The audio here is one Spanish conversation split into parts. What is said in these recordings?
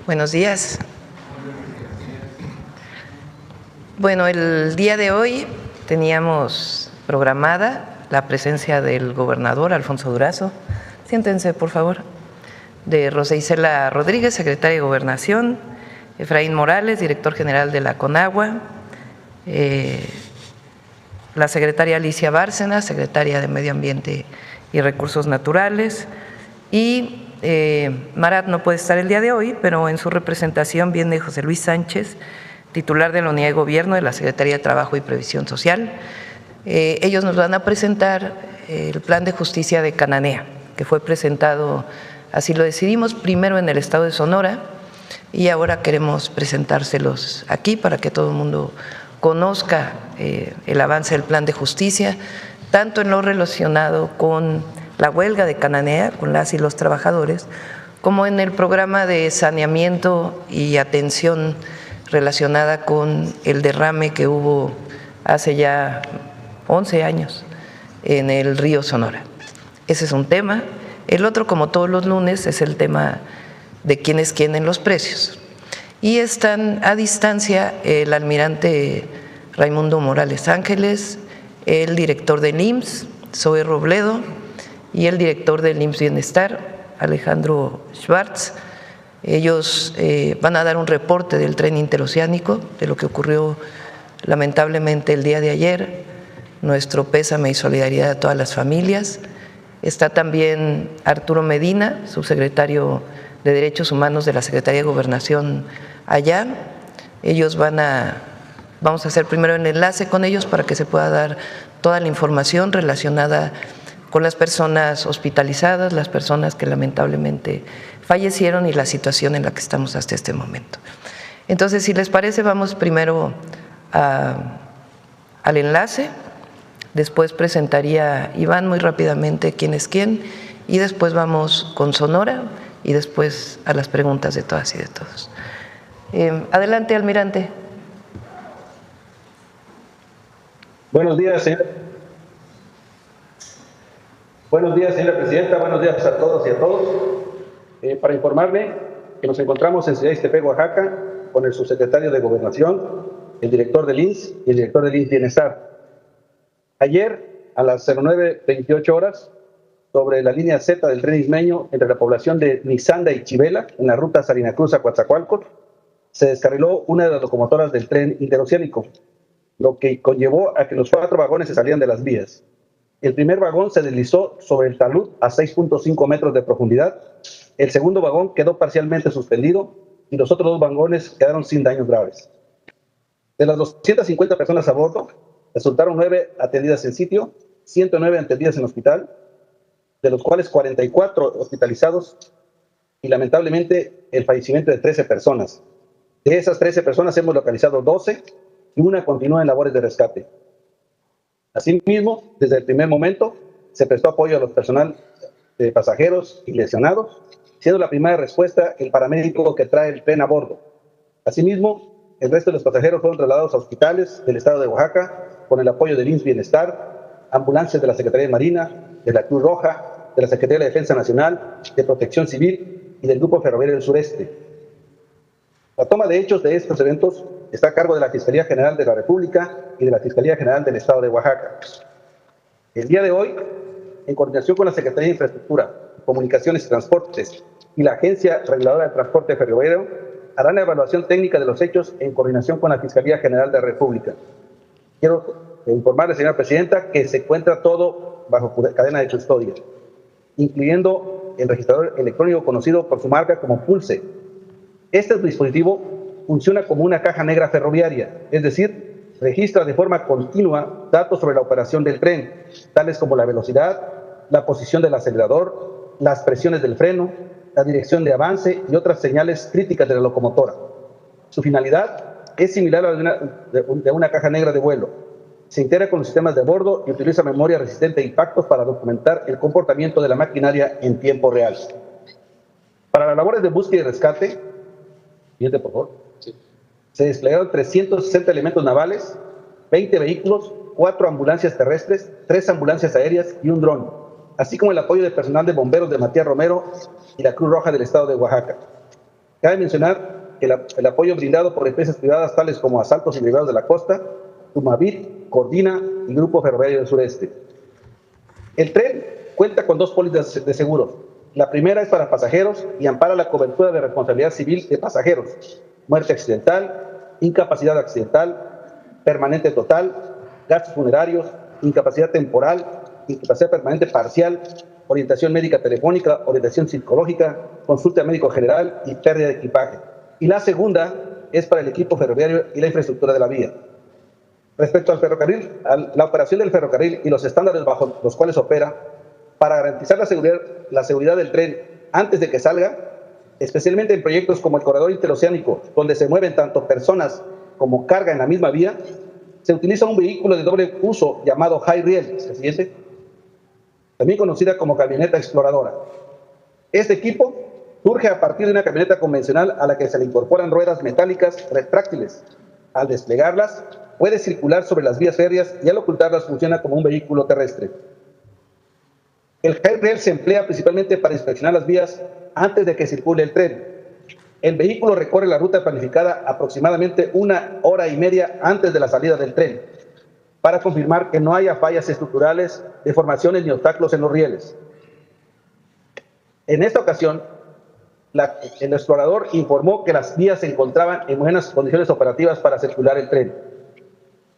Buenos días. Bueno, el día de hoy teníamos programada la presencia del gobernador Alfonso Durazo. Siéntense, por favor. De Rosa Isela Rodríguez, secretaria de Gobernación, Efraín Morales, director general de la CONAGUA, la secretaria Alicia Bárcena, secretaria de Medio Ambiente y Recursos Naturales, y Marat no puede estar el día de hoy, pero en su representación viene José Luis Sánchez, titular de la Unidad de Gobierno de la Secretaría de Trabajo y Previsión Social. Ellos nos van a presentar el Plan de Justicia de Cananea, que fue presentado, así lo decidimos, primero en el estado de Sonora, y ahora queremos presentárselos aquí para que todo el mundo conozca el avance del Plan de Justicia, tanto en lo relacionado con la huelga de Cananea, con las y los trabajadores, como en el programa de saneamiento y atención relacionada con el derrame que hubo hace ya 11 años en el río Sonora. Ese es un tema. El otro, como todos los lunes, es el tema de quién es quién en los precios. Y están a distancia el almirante Raimundo Morales Ángeles, el director del IMSS, Zoe Robledo, y el director del IMSS Bienestar, Alejandro Schwartz. Ellos van a dar un reporte del tren interoceánico, de lo que ocurrió lamentablemente el día de ayer. Nuestro pésame y solidaridad a todas las familias. Está también Arturo Medina, subsecretario de Derechos Humanos de la Secretaría de Gobernación allá. Ellos vamos a hacer primero el enlace con ellos para que se pueda dar toda la información relacionada con las personas hospitalizadas, las personas que lamentablemente fallecieron y la situación en la que estamos hasta este momento. Entonces, si les parece, vamos primero al enlace, después presentaría Iván muy rápidamente quién es quién, y después vamos con Sonora y después a las preguntas de todas y de todos. Adelante, almirante. Buenos días, señora. Buenos días, señora presidenta. Buenos días a todos y a todos. Para informarle que nos encontramos en Ciudad de Ixtepec, Oaxaca, con el subsecretario de Gobernación, el director del IMSS y el director del IMSS Bienestar. Ayer, a las 09:28 horas, sobre la línea Z del tren ismeño entre la población de Nizanda y Chivela, en la ruta Salina Cruz a Coatzacoalcos, se descarriló una de las locomotoras del tren interoceánico, lo que conllevó a que los 4 vagones se salieran de las vías. El primer vagón se deslizó sobre el talud a 6.5 metros de profundidad, el segundo vagón quedó parcialmente suspendido y los otros 2 vagones quedaron sin daños graves. De las 250 personas a bordo, resultaron 9 atendidas en sitio, 109 atendidas en hospital, de los cuales 44 hospitalizados y lamentablemente el fallecimiento de 13 personas. De esas 13 personas hemos localizado 12 y una continúa en labores de rescate. Asimismo, desde el primer momento se prestó apoyo a los personal de pasajeros y lesionados, siendo la primera respuesta el paramédico que trae el tren a bordo. Asimismo, el resto de los pasajeros fueron trasladados a hospitales del estado de Oaxaca con el apoyo del IMSS Bienestar, ambulancias de la Secretaría de Marina, de la Cruz Roja, de la Secretaría de Defensa Nacional, de Protección Civil y del Grupo Ferroviario del Sureste. La toma de hechos de estos eventos está a cargo de la Fiscalía General de la República y de la Fiscalía General del Estado de Oaxaca. El día de hoy, en coordinación con la Secretaría de Infraestructura, Comunicaciones y Transportes y la Agencia Reguladora del Transporte Ferroviario, harán la evaluación técnica de los hechos en coordinación con la Fiscalía General de la República. Quiero informarle, señora presidenta, que se encuentra todo bajo cadena de custodia, incluyendo el registrador electrónico conocido por su marca como Pulse. Este dispositivo funciona como una caja negra ferroviaria, es decir, registra de forma continua datos sobre la operación del tren, tales como la velocidad, la posición del acelerador, las presiones del freno, la dirección de avance y otras señales críticas de la locomotora. Su finalidad es similar a la de una caja negra de vuelo. Se integra con los sistemas de bordo y utiliza memoria resistente a impactos para documentar el comportamiento de la maquinaria en tiempo real. Para las labores de búsqueda y rescate, siguiente por favor, se desplegaron 360 elementos navales, 20 vehículos, 4 ambulancias terrestres, 3 ambulancias aéreas y un dron, así como el apoyo del personal de bomberos de Matías Romero y la Cruz Roja del estado de Oaxaca. Cabe mencionar que el apoyo brindado por empresas privadas tales como Asaltos y Derivados de la Costa, Tumavit, Cordina y Grupo Ferroviario del Sureste. El tren cuenta con 2 pólizas de seguro. La primera es para pasajeros y ampara la cobertura de responsabilidad civil de pasajeros, muerte accidental, incapacidad accidental, permanente total, gastos funerarios, incapacidad temporal, incapacidad permanente parcial, orientación médica telefónica, orientación psicológica, consulta médico general y pérdida de equipaje. Y la segunda es para el equipo ferroviario y la infraestructura de la vía. Respecto al ferrocarril, la operación del ferrocarril y los estándares bajo los cuales opera, para garantizar la seguridad del tren antes de que salga, especialmente en proyectos como el corredor interoceánico, donde se mueven tanto personas como carga en la misma vía, se utiliza un vehículo de doble uso llamado High Rail, también conocida como camioneta exploradora. Este equipo surge a partir de una camioneta convencional a la que se le incorporan ruedas metálicas retráctiles. Al desplegarlas, puede circular sobre las vías férreas y al ocultarlas funciona como un vehículo terrestre. El High Rail se emplea principalmente para inspeccionar las vías antes de que circule el tren. El vehículo recorre la ruta planificada aproximadamente 1 hora y media antes de la salida del tren, para confirmar que no haya fallas estructurales, deformaciones ni obstáculos en los rieles. En esta ocasión, el explorador informó que las vías se encontraban en buenas condiciones operativas para circular el tren.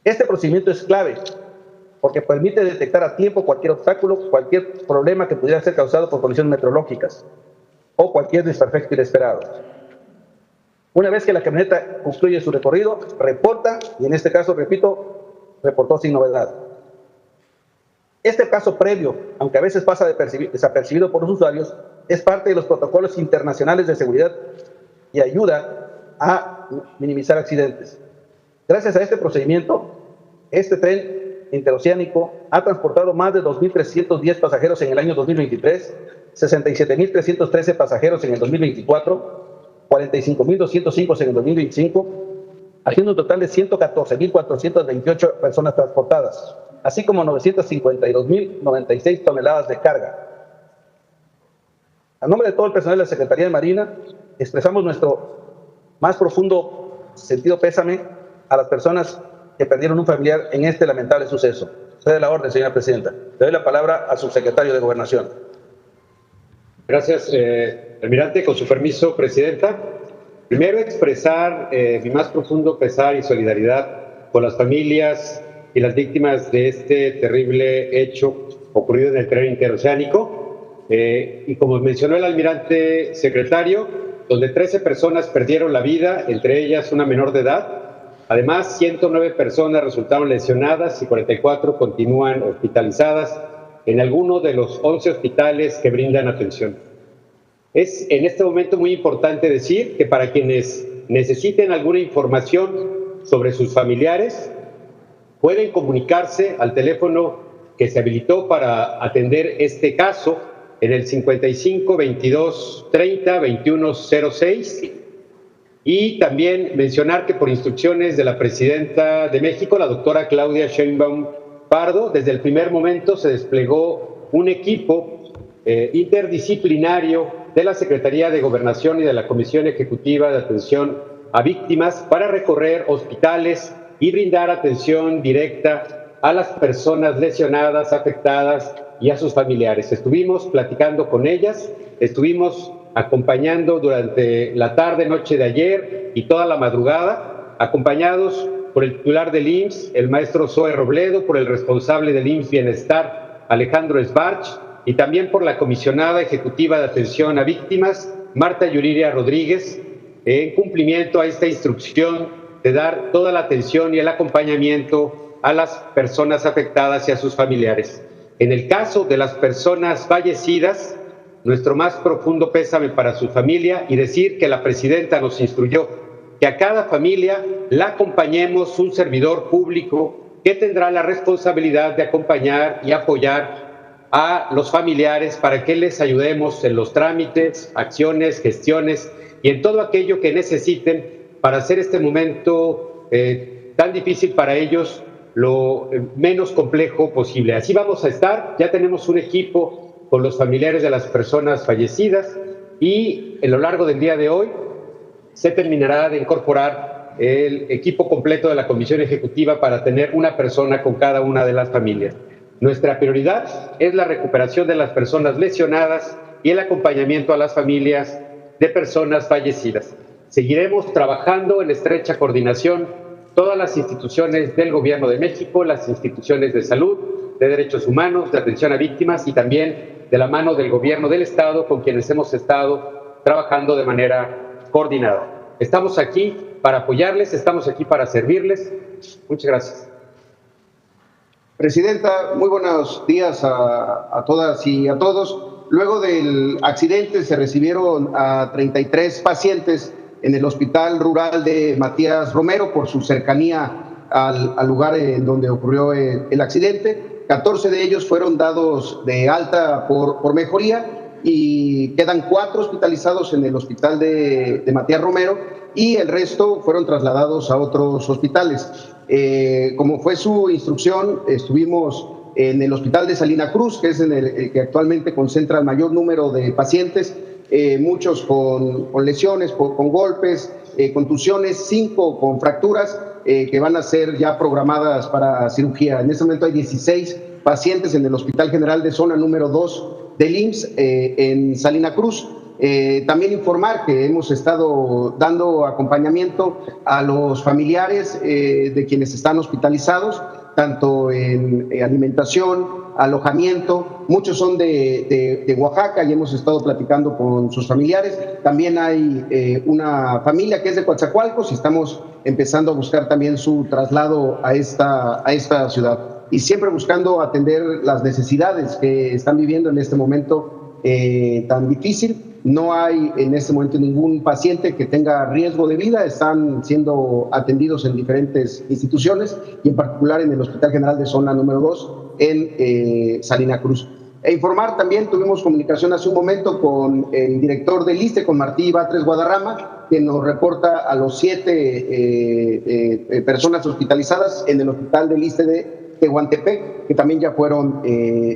Este procedimiento es clave porque permite detectar a tiempo cualquier obstáculo, cualquier problema que pudiera ser causado por condiciones meteorológicas o cualquier desperfecto inesperado. Una vez que la camioneta concluye su recorrido, reporta, y en este caso, repito, reportó sin novedad. Este paso previo, aunque a veces pasa desapercibido por los usuarios, es parte de los protocolos internacionales de seguridad y ayuda a minimizar accidentes. Gracias a este procedimiento, este tren interoceánico ha transportado más de 2.310 pasajeros en el año 2023, 67.313 pasajeros en el 2024, 45.205 en el 2025, haciendo un total de 114.428 personas transportadas, así como 952.096 toneladas de carga. A nombre de todo el personal de la Secretaría de Marina, expresamos nuestro más profundo sentido pésame a las personas que perdieron un familiar en este lamentable suceso. Cede la orden, señora presidenta. Le doy la palabra al subsecretario de Gobernación. Gracias, almirante. Con su permiso, presidenta. Primero, expresar mi más profundo pesar y solidaridad con las familias y las víctimas de este terrible hecho ocurrido en el tren interoceánico. Y como mencionó el almirante secretario, donde 13 personas perdieron la vida, entre ellas una menor de edad. Además, 109 personas resultaron lesionadas y 44 continúan hospitalizadas en alguno de los 11 hospitales que brindan atención. Es en este momento muy importante decir que para quienes necesiten alguna información sobre sus familiares, pueden comunicarse al teléfono que se habilitó para atender este caso en el 55 22 30 2106. Y también mencionar que por instrucciones de la presidenta de México, la doctora Claudia Sheinbaum Pardo, desde el primer momento se desplegó un equipo interdisciplinario de la Secretaría de Gobernación y de la Comisión Ejecutiva de Atención a Víctimas para recorrer hospitales y brindar atención directa a las personas lesionadas, afectadas y a sus familiares. Estuvimos platicando con ellas, estuvimos acompañando durante la tarde, noche de ayer y toda la madrugada, acompañados por el titular del IMSS, el maestro Zoe Robledo, por el responsable del IMSS Bienestar, Alejandro Esbarch, y también por la comisionada ejecutiva de atención a víctimas, Marta Yuriria Rodríguez, en cumplimiento a esta instrucción de dar toda la atención y el acompañamiento a las personas afectadas y a sus familiares. En el caso de las personas fallecidas, nuestro más profundo pésame para su familia y decir que la presidenta nos instruyó que a cada familia la acompañemos un servidor público que tendrá la responsabilidad de acompañar y apoyar a los familiares para que les ayudemos en los trámites, acciones, gestiones y en todo aquello que necesiten para hacer este momento tan difícil para ellos lo menos complejo posible. Así vamos a estar, ya tenemos un equipo con los familiares de las personas fallecidas y a lo largo del día de hoy se terminará de incorporar el equipo completo de la Comisión Ejecutiva para tener una persona con cada una de las familias. Nuestra prioridad es la recuperación de las personas lesionadas y el acompañamiento a las familias de personas fallecidas. Seguiremos trabajando en estrecha coordinación todas las instituciones del Gobierno de México, las instituciones de salud, de derechos humanos, de atención a víctimas y también de la mano del Gobierno del Estado, con quienes hemos estado trabajando de manera coordinada. Estamos aquí para apoyarles, estamos aquí para servirles. Muchas gracias. Presidenta, muy buenos días a todas y a todos. Luego del accidente se recibieron a 33 pacientes en el Hospital Rural de Matías Romero por su cercanía al lugar en donde ocurrió el accidente. 14 de ellos fueron dados de alta por mejoría y quedan 4 hospitalizados en el Hospital de Matías Romero y el resto fueron trasladados a otros hospitales. Como fue su instrucción, estuvimos en el Hospital de Salina Cruz, que es en el que actualmente concentra el mayor número de pacientes, muchos con lesiones, con golpes, contusiones, 5 con fracturas que van a ser ya programadas para cirugía. En este momento hay 16 pacientes en el Hospital General de Zona número 2 del IMSS en Salina Cruz. También informar que hemos estado dando acompañamiento a los familiares de quienes están hospitalizados, tanto en alimentación, alojamiento. Muchos son de Oaxaca y hemos estado platicando con sus familiares. También hay una familia que es de Coatzacoalcos y estamos empezando a buscar también su traslado a esta ciudad. Y siempre buscando atender las necesidades que están viviendo en este momento tan difícil. No hay en este momento ningún paciente que tenga riesgo de vida, están siendo atendidos en diferentes instituciones y en particular en el Hospital General de Zona número 2 en Salina Cruz. Informar también, tuvimos comunicación hace un momento con el director del ISSSTE, con Martí Batres Guadarrama, que nos reporta a los 7 personas hospitalizadas en el Hospital del ISSSTE de Tehuantepec, que también ya fueron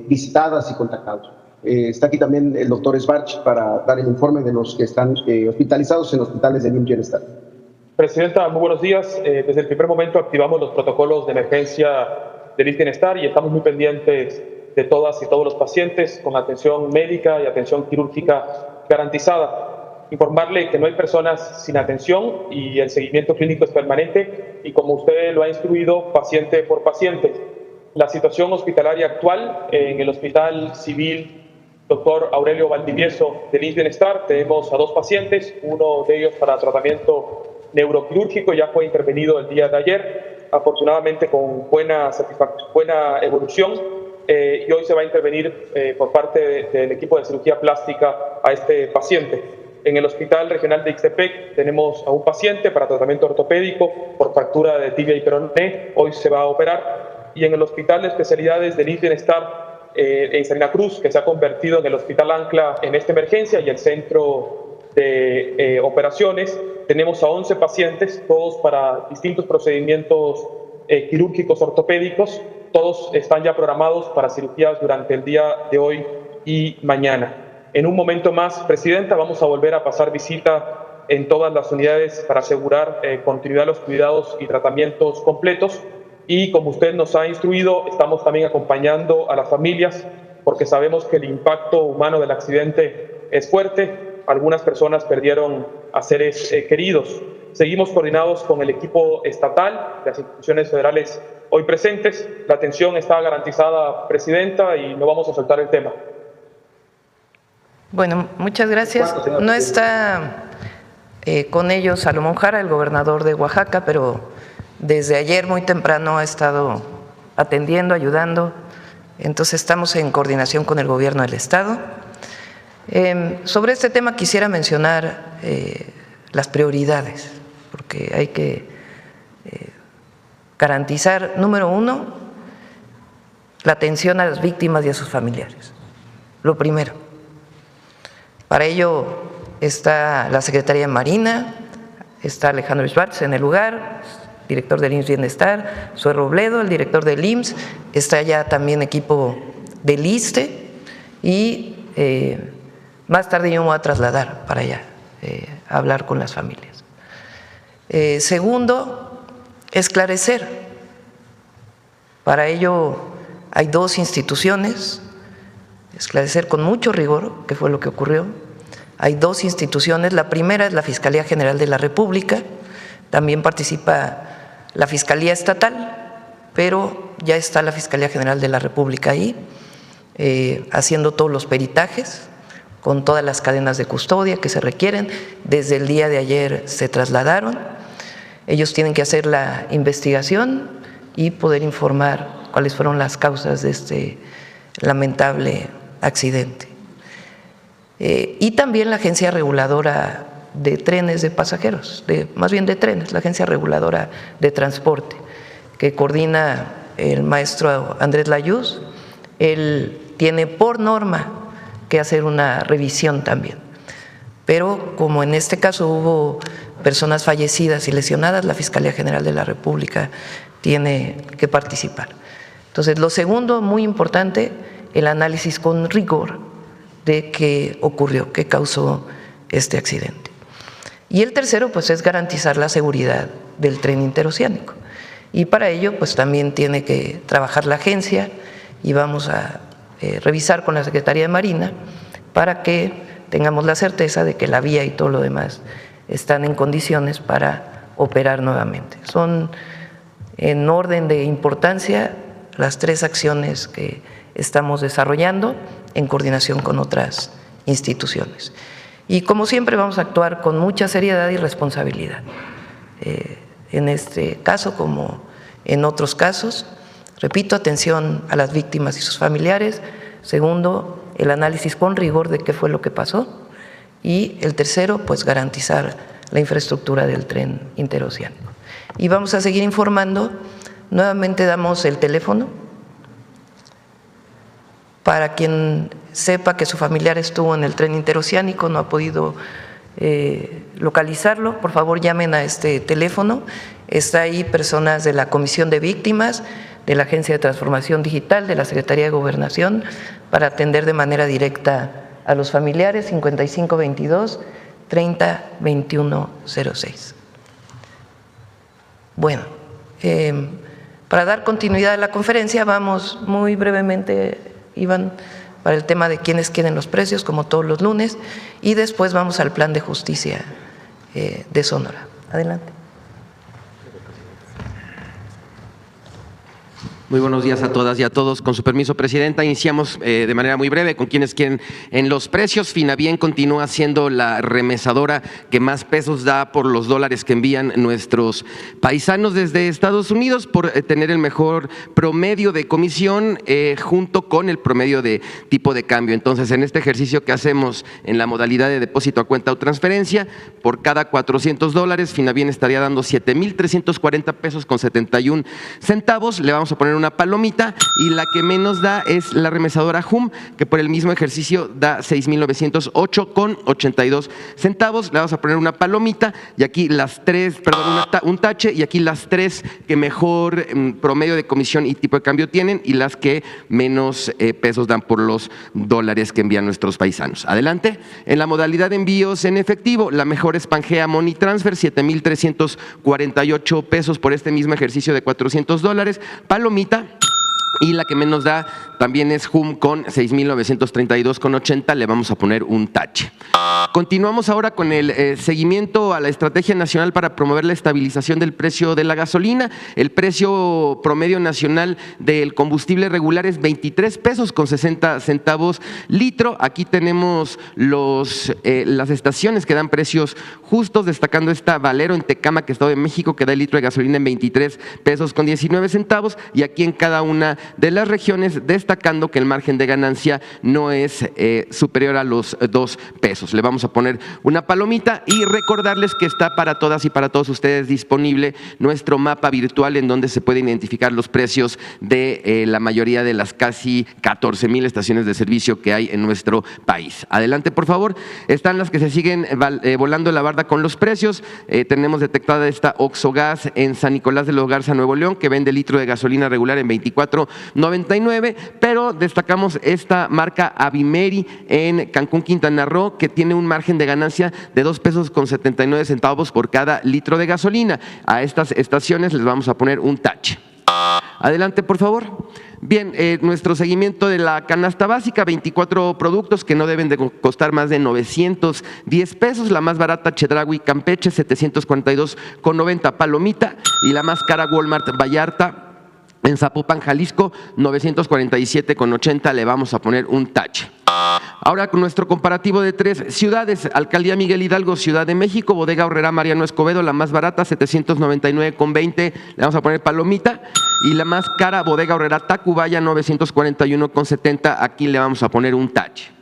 visitadas y contactados. Está aquí también el doctor Svarch para dar el informe de los que están hospitalizados en hospitales del IMSS Bienestar. Presidenta, muy buenos días. Desde el primer momento activamos los protocolos de emergencia del IMSS Bienestar y estamos muy pendientes de todas y todos los pacientes con atención médica y atención quirúrgica garantizada. Informarle que no hay personas sin atención y el seguimiento clínico es permanente y, como usted lo ha instruido, paciente por paciente. La situación hospitalaria actual en el Hospital Civil Dr. Aurelio Valdivieso del IMSS Bienestar, tenemos a 2 pacientes, uno de ellos para tratamiento neuroquirúrgico, ya fue intervenido el día de ayer, afortunadamente con buena evolución, y hoy se va a intervenir por parte del equipo de cirugía plástica a este paciente. En el Hospital Regional de Ixtepec tenemos a un paciente para tratamiento ortopédico por fractura de tibia y peroné, hoy se va a operar, y en el Hospital de Especialidades del IMSS Bienestar en Salina Cruz, que se ha convertido en el Hospital Ancla en esta emergencia y el centro de operaciones, tenemos a 11 pacientes, todos para distintos procedimientos quirúrgicos ortopédicos. Todos están ya programados para cirugías durante el día de hoy y mañana. En un momento más, Presidenta, vamos a volver a pasar visita en todas las unidades para asegurar continuidad de los cuidados y tratamientos completos. Y como usted nos ha instruido, estamos también acompañando a las familias porque sabemos que el impacto humano del accidente es fuerte. Algunas personas perdieron a seres queridos. Seguimos coordinados con el equipo estatal, las instituciones federales hoy presentes. La atención está garantizada, Presidenta, y no vamos a soltar el tema. Bueno, muchas gracias. No está con ellos Salomón Jara, el gobernador de Oaxaca, pero desde ayer muy temprano ha estado atendiendo, ayudando. Entonces estamos en coordinación con el gobierno del estado. Sobre este tema quisiera mencionar las prioridades, porque hay que garantizar, número 1, la atención a las víctimas y a sus familiares. Lo primero. Para ello está la Secretaría de Marina, está Alejandro Schwartz en el lugar, director del IMSS Bienestar, Zoe Robledo, el director del IMSS, está ya también equipo del ISSSTE y más tarde yo me voy a trasladar para allá a hablar con las familias. Segundo, esclarecer. Para ello hay dos instituciones, esclarecer con mucho rigor qué fue lo que ocurrió. Hay dos instituciones, la primera es la Fiscalía General de la República, también participa la Fiscalía Estatal, pero ya está la Fiscalía General de la República ahí, haciendo todos los peritajes, con todas las cadenas de custodia que se requieren. Desde el día de ayer se trasladaron. Ellos tienen que hacer la investigación y poder informar cuáles fueron las causas de este lamentable accidente. Y también la Agencia Reguladora de Trenes de Pasajeros, más bien de trenes, la Agencia Reguladora de Transporte, que coordina el maestro Andrés Layuz. Él tiene por norma que hacer una revisión también. Pero como en este caso hubo personas fallecidas y lesionadas, la Fiscalía General de la República tiene que participar. Entonces, lo segundo, muy importante, el análisis con rigor de qué ocurrió, qué causó este accidente. Y el tercero, pues, es garantizar la seguridad del tren interoceánico. Y para ello, pues, también tiene que trabajar la agencia y vamos a revisar con la Secretaría de Marina para que tengamos la certeza de que la vía y todo lo demás están en condiciones para operar nuevamente. Son, en orden de importancia, las tres acciones que estamos desarrollando en coordinación con otras instituciones. Y como siempre vamos a actuar con mucha seriedad y responsabilidad. En este caso, como en otros casos, repito, atención a las víctimas y sus familiares. Segundo, el análisis con rigor de qué fue lo que pasó. Y el tercero, pues garantizar la infraestructura del tren interoceánico. Y vamos a seguir informando. Nuevamente damos el teléfono para quien sepa que su familiar estuvo en el tren interoceánico, no ha podido localizarlo, por favor llamen a este teléfono. Está ahí personas de la Comisión de Víctimas, de la Agencia de Transformación Digital, de la Secretaría de Gobernación, para atender de manera directa a los familiares. 5522-302106. Bueno, para dar continuidad a la conferencia, vamos muy brevemente, Iván, para el tema de quiénes quieren los precios, como todos los lunes, y después vamos al plan de justicia de Sonora. Adelante. Muy buenos días a todas y a todos. Con su permiso, Presidenta, iniciamos de manera muy breve con quienes quieren en los precios. Finabien continúa siendo la remesadora que más pesos da por los dólares que envían nuestros paisanos desde Estados Unidos, por tener el mejor promedio de comisión junto con el promedio de tipo de cambio. Entonces, en este ejercicio que hacemos en la modalidad de depósito a cuenta o transferencia, por cada $400, Finabien estaría dando 7,340 pesos con 71 centavos. Le vamos a poner una palomita, y la que menos da es la remesadora HUM, que por el mismo ejercicio da 6,908 con 82 centavos. Le vamos a poner una palomita, y aquí las tres, perdón, un tache, y aquí las tres que mejor promedio de comisión y tipo de cambio tienen, y las que menos pesos dan por los dólares que envían nuestros paisanos. Adelante. En la modalidad de envíos en efectivo, la mejor es Pangea Money Transfer, 7,348 pesos por este mismo ejercicio de $400. Palomita. Y la que menos da también es HUM con 6,932,80, le vamos a poner un tache. Continuamos ahora con el seguimiento a la Estrategia Nacional para promover la estabilización del precio de la gasolina. El precio promedio nacional del combustible regular es 23 pesos con 60 centavos litro. Aquí tenemos las estaciones que dan precios justos, destacando esta Valero en Tecámac, Estado de México, que da el litro de gasolina en 23 pesos con 19 centavos, y aquí en cada una de las regiones, destacando que el margen de ganancia no es superior a los 2 pesos. Le vamos a poner una palomita y recordarles que está para todas y para todos ustedes disponible nuestro mapa virtual, en donde se pueden identificar los precios de la mayoría de las casi 14,000 estaciones de servicio que hay en nuestro país. Adelante, por favor. Están las que se siguen volando la barda con los precios. Tenemos detectada esta Oxogas en San Nicolás de los Garza, Nuevo León, que vende litro de gasolina regular en 24 1.99, pero destacamos esta marca Avimeri en Cancún, Quintana Roo, que tiene un margen de ganancia de 2.79 pesos por cada litro de gasolina. A estas estaciones les vamos a poner un tache. Adelante, por favor. Bien, nuestro seguimiento de la canasta básica, 24 productos que no deben de costar más de 910 pesos. La más barata, Chedraui Campeche, 742,90, palomita. Y la más cara, Walmart Vallarta, en Zapopan, Jalisco, 947,80, le vamos a poner un tache. Ahora con nuestro comparativo de 3 ciudades: Alcaldía Miguel Hidalgo, Ciudad de México, Bodega Aurrerá Mariano Escobedo, la más barata, 799,20, le vamos a poner palomita. Y la más cara, Bodega Aurrerá Tacubaya, 941,70, aquí le vamos a poner un tache.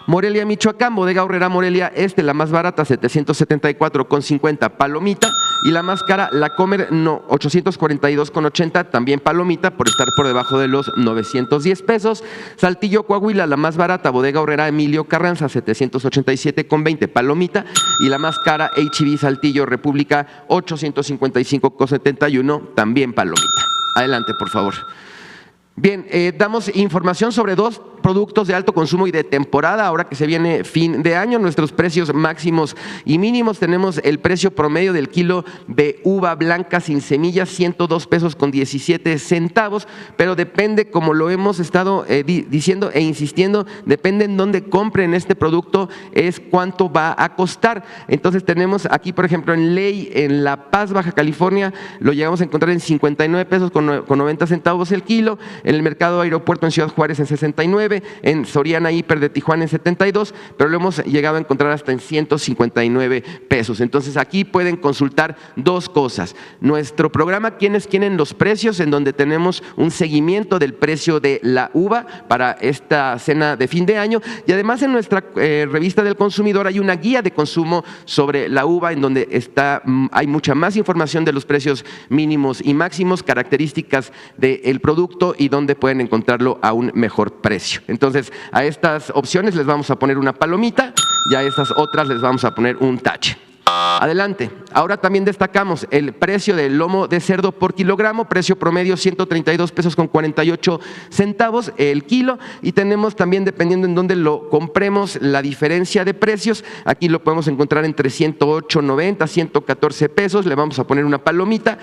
Morelia, Michoacán, Bodega Aurrerá Morelia Este, la más barata, 774,50, palomita. Y la más cara, La Comer, 842,80, también palomita, por estar por debajo de los 910 pesos. Saltillo, Coahuila, la más barata, Bodega Aurrerá Emilio Carranza, 787,20, palomita. Y la más cara, H-E-B Saltillo República, 855,71, también palomita. Adelante, por favor. Bien, damos información sobre 2 productos de alto consumo y de temporada. Ahora que se viene fin de año, nuestros precios máximos y mínimos: tenemos el precio promedio del kilo de uva blanca sin semillas, 102 pesos con 17 centavos, pero depende, como lo hemos estado diciendo e insistiendo, depende en dónde compren este producto, es cuánto va a costar. Entonces tenemos aquí, por ejemplo, en Ley, en La Paz, Baja California, lo llegamos a encontrar en 59 pesos con 90 centavos el kilo. En el Mercado Aeropuerto en Ciudad Juárez en 69, en Soriana Hiper de Tijuana en 72, pero lo hemos llegado a encontrar hasta en 159 pesos. Entonces aquí pueden consultar 2 cosas: nuestro programa ¿Quiénes quieren los precios?, en donde tenemos un seguimiento del precio de la uva para esta cena de fin de año, y además en nuestra revista del consumidor hay una guía de consumo sobre la uva, en donde hay mucha más información de los precios mínimos y máximos, características del producto y dónde pueden encontrarlo a un mejor precio. Entonces, a estas opciones les vamos a poner una palomita y a estas otras les vamos a poner un tache. Adelante. Ahora también destacamos el precio del lomo de cerdo por kilogramo, precio promedio 132 pesos con 48 centavos el kilo, y tenemos también, dependiendo en dónde lo compremos, la diferencia de precios. Aquí lo podemos encontrar entre 108.90, 114 pesos, le vamos a poner una palomita,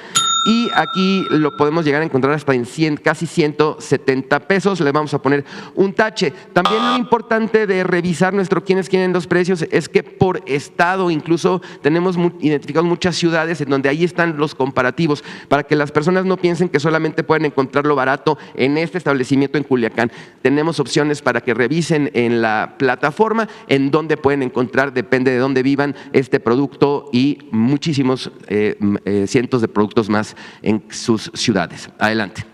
y aquí lo podemos llegar a encontrar hasta en casi 170 pesos, le vamos a poner un tache. También lo importante de revisar nuestro ¿Quiénes quieren los precios? Es que por estado incluso tenemos identificados muchas ciudades en donde ahí están los comparativos, para que las personas no piensen que solamente pueden encontrarlo barato en este establecimiento en Culiacán. Tenemos opciones para que revisen en la plataforma en donde pueden encontrar, depende de dónde vivan, este producto y muchísimos cientos de productos más en sus ciudades. Adelante.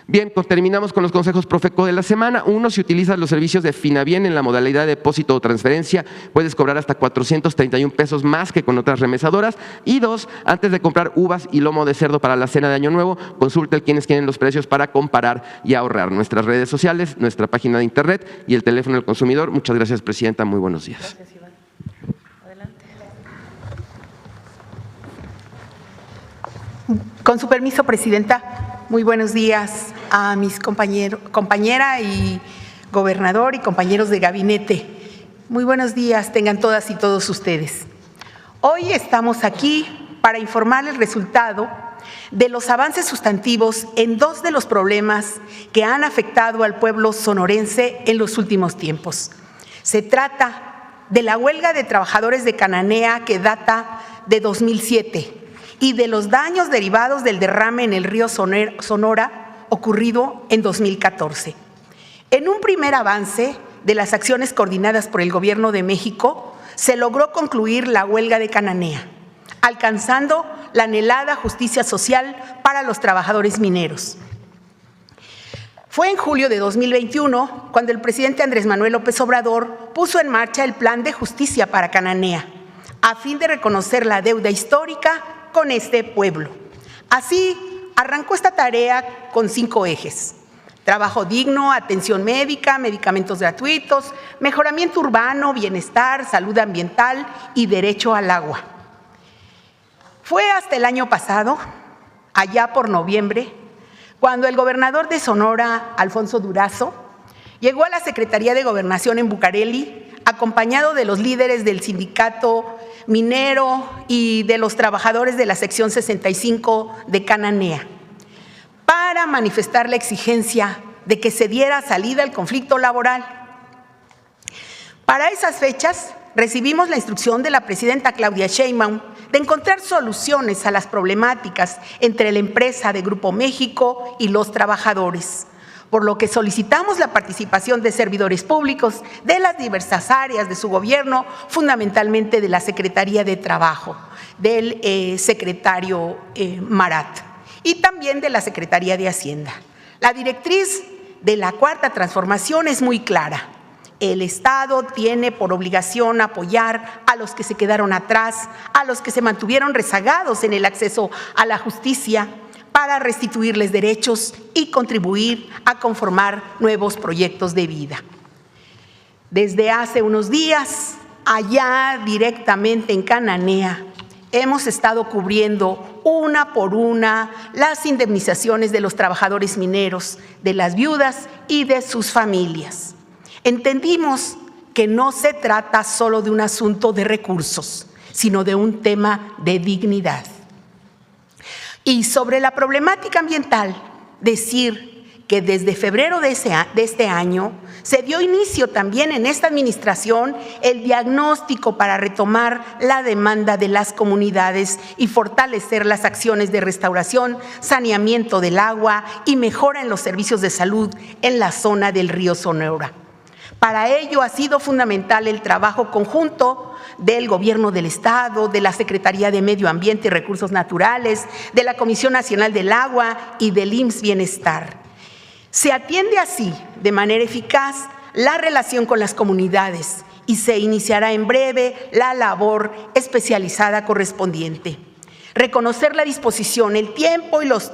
Bien, terminamos con los consejos Profeco de la semana. 1, si utilizas los servicios de Finabien en la modalidad de depósito o transferencia, puedes cobrar hasta 431 pesos más que con otras remesadoras. Y 2, antes de comprar uvas y lomo de cerdo para la cena de Año Nuevo, consulta el Quiénes quieren los precios para comparar y ahorrar. Nuestras redes sociales, nuestra página de internet y el teléfono del consumidor. Muchas gracias, presidenta. Muy buenos días. Gracias, Iván. Adelante. Con su permiso, presidenta. Muy buenos días a mis compañera y gobernador y compañeros de gabinete. Muy buenos días tengan todas y todos ustedes. Hoy estamos aquí para informar el resultado de los avances sustantivos en 2 de los problemas que han afectado al pueblo sonorense en los últimos tiempos. Se trata de la huelga de trabajadores de Cananea, que data de 2007, y de los daños derivados del derrame en el río Sonora ocurrido en 2014. En un primer avance de las acciones coordinadas por el Gobierno de México, se logró concluir la huelga de Cananea, alcanzando la anhelada justicia social para los trabajadores mineros. Fue en julio de 2021 cuando el presidente Andrés Manuel López Obrador puso en marcha el Plan de Justicia para Cananea, a fin de reconocer la deuda histórica con este pueblo. Así, arrancó esta tarea con 5 ejes: trabajo digno, atención médica, medicamentos gratuitos, mejoramiento urbano, bienestar, salud ambiental y derecho al agua. Fue hasta el año pasado, allá por noviembre, cuando el gobernador de Sonora, Alfonso Durazo, llegó a la Secretaría de Gobernación en Bucareli, acompañado de los líderes del sindicato minero y de los trabajadores de la sección 65 de Cananea, para manifestar la exigencia de que se diera salida al conflicto laboral. Para esas fechas, recibimos la instrucción de la presidenta Claudia Sheinbaum de encontrar soluciones a las problemáticas entre la empresa de Grupo México y los trabajadores, por lo que solicitamos la participación de servidores públicos de las diversas áreas de su gobierno, fundamentalmente de la Secretaría de Trabajo, del secretario Marat, y también de la Secretaría de Hacienda. La directriz de la Cuarta Transformación es muy clara. El Estado tiene por obligación apoyar a los que se quedaron atrás, a los que se mantuvieron rezagados en el acceso a la justicia, para restituirles derechos y contribuir a conformar nuevos proyectos de vida. Desde hace unos días, allá directamente en Cananea, hemos estado cubriendo una por una las indemnizaciones de los trabajadores mineros, de las viudas y de sus familias. Entendimos que no se trata solo de un asunto de recursos, sino de un tema de dignidad. Y sobre la problemática ambiental, decir que desde febrero de este año se dio inicio también en esta administración el diagnóstico para retomar la demanda de las comunidades y fortalecer las acciones de restauración, saneamiento del agua y mejora en los servicios de salud en la zona del río Sonora. Para ello ha sido fundamental el trabajo conjunto del Gobierno del Estado, de la Secretaría de Medio Ambiente y Recursos Naturales, de la Comisión Nacional del Agua y del IMSS Bienestar. Se atiende así, de manera eficaz, la relación con las comunidades y se iniciará en breve la labor especializada correspondiente. Reconocer la disposición, el tiempo y los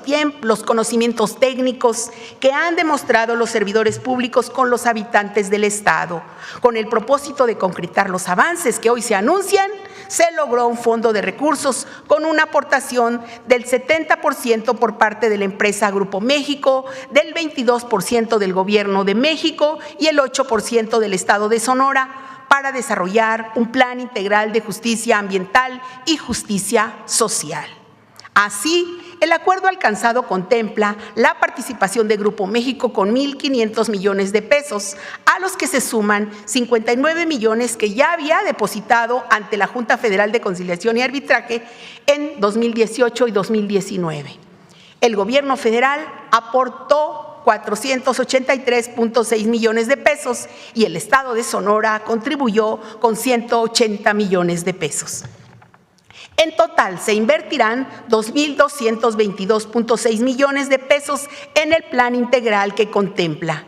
conocimientos técnicos que han demostrado los servidores públicos con los habitantes del Estado. Con el propósito de concretar los avances que hoy se anuncian, se logró un fondo de recursos con una aportación del 70% por parte de la empresa Grupo México, del 22% del Gobierno de México y el 8% del Estado de Sonora, para desarrollar un plan integral de justicia ambiental y justicia social. Así, el acuerdo alcanzado contempla la participación de Grupo México con 1.500 millones de pesos, a los que se suman 59 millones que ya había depositado ante la Junta Federal de Conciliación y Arbitraje en 2018 y 2019. El gobierno federal aportó 483.6 millones de pesos y el Estado de Sonora contribuyó con 180 millones de pesos. En total se invertirán 2.222.6 millones de pesos en el plan integral que contempla.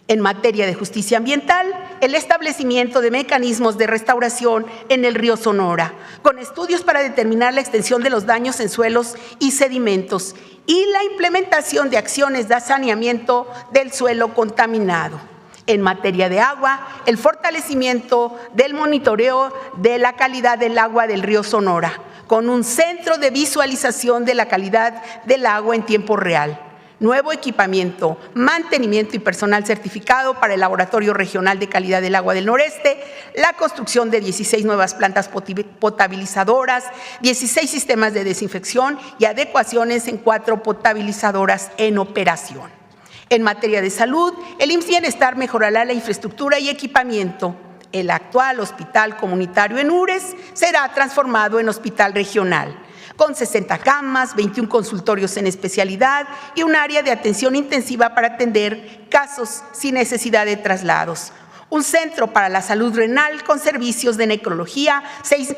En materia de justicia ambiental, el establecimiento de mecanismos de restauración en el río Sonora, con estudios para determinar la extensión de los daños en suelos y sedimentos y la implementación de acciones de saneamiento del suelo contaminado. En materia de agua, el fortalecimiento del monitoreo de la calidad del agua del río Sonora, con un centro de visualización de la calidad del agua en tiempo real. Nuevo equipamiento, mantenimiento y personal certificado para el Laboratorio Regional de Calidad del Agua del Noreste, la construcción de 16 nuevas plantas potabilizadoras, 16 sistemas de desinfección y adecuaciones en 4 potabilizadoras en operación. En materia de salud, el IMSS Bienestar mejorará la infraestructura y equipamiento. El actual hospital comunitario en Ures será transformado en hospital regional, con 60 camas, 21 consultorios en especialidad y un área de atención intensiva para atender casos sin necesidad de traslados. Un centro para la salud renal con servicios de necrología, 6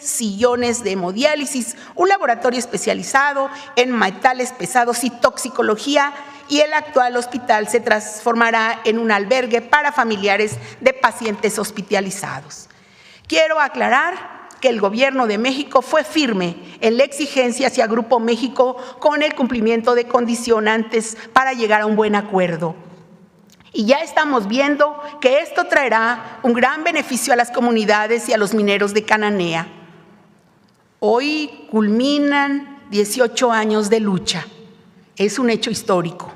sillones de hemodiálisis, un laboratorio especializado en metales pesados y toxicología, y el actual hospital se transformará en un albergue para familiares de pacientes hospitalizados. Quiero aclarar que el Gobierno de México fue firme en la exigencia hacia Grupo México con el cumplimiento de condicionantes para llegar a un buen acuerdo. Y ya estamos viendo que esto traerá un gran beneficio a las comunidades y a los mineros de Cananea. Hoy culminan 18 años de lucha. Es un hecho histórico.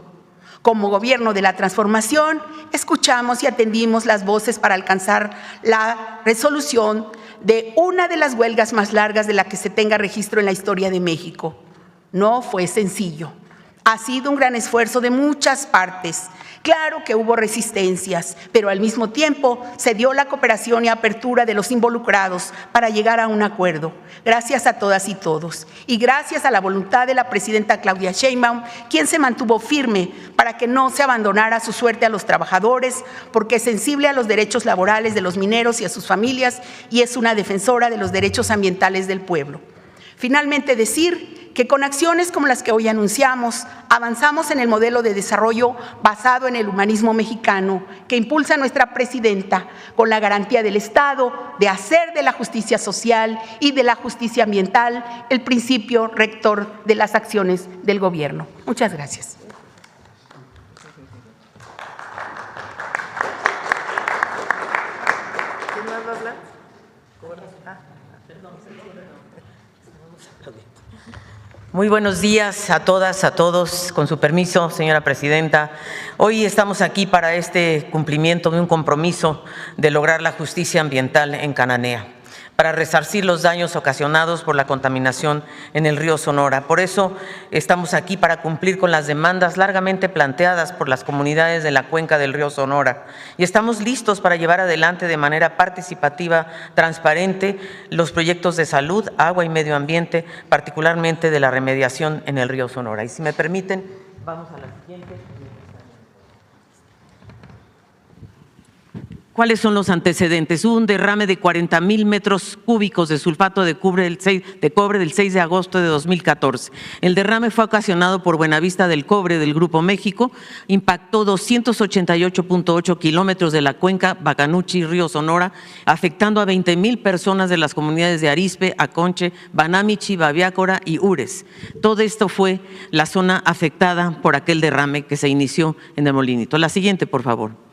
Como Gobierno de la Transformación, escuchamos y atendimos las voces para alcanzar la resolución de una de las huelgas más largas de la que se tenga registro en la historia de México. No fue sencillo. Ha sido un gran esfuerzo de muchas partes. Claro que hubo resistencias, pero al mismo tiempo se dio la cooperación y apertura de los involucrados para llegar a un acuerdo. Gracias a todas y todos. Y gracias a la voluntad de la presidenta Claudia Sheinbaum, quien se mantuvo firme para que no se abandonara su suerte a los trabajadores, porque es sensible a los derechos laborales de los mineros y a sus familias y es una defensora de los derechos ambientales del pueblo. Finalmente, decir que con acciones como las que hoy anunciamos, avanzamos en el modelo de desarrollo basado en el humanismo mexicano que impulsa nuestra presidenta con la garantía del Estado de hacer de la justicia social y de la justicia ambiental el principio rector de las acciones del gobierno. Muchas gracias. Muy buenos días a todas, a todos. Con su permiso, señora presidenta. Hoy estamos aquí para este cumplimiento de un compromiso de lograr la justicia ambiental en Cananea, para resarcir los daños ocasionados por la contaminación en el río Sonora. Por eso estamos aquí para cumplir con las demandas largamente planteadas por las comunidades de la cuenca del río Sonora y estamos listos para llevar adelante de manera participativa, transparente, los proyectos de salud, agua y medio ambiente, particularmente de la remediación en el río Sonora. Y si me permiten, vamos a la siguiente. ¿Cuáles son los antecedentes? Hubo un derrame de 40,000 metros cúbicos de sulfato de cobre del 6 de agosto de 2014. El derrame fue ocasionado por Buenavista del Cobre del Grupo México, impactó 288.8 kilómetros de la cuenca Bacanuchi-Río Sonora, afectando a 20,000 personas de las comunidades de Arizpe, Aconche, Banamichi, Babiácora y Ures. Todo esto fue la zona afectada por aquel derrame que se inició en el Molinito. La siguiente, por favor.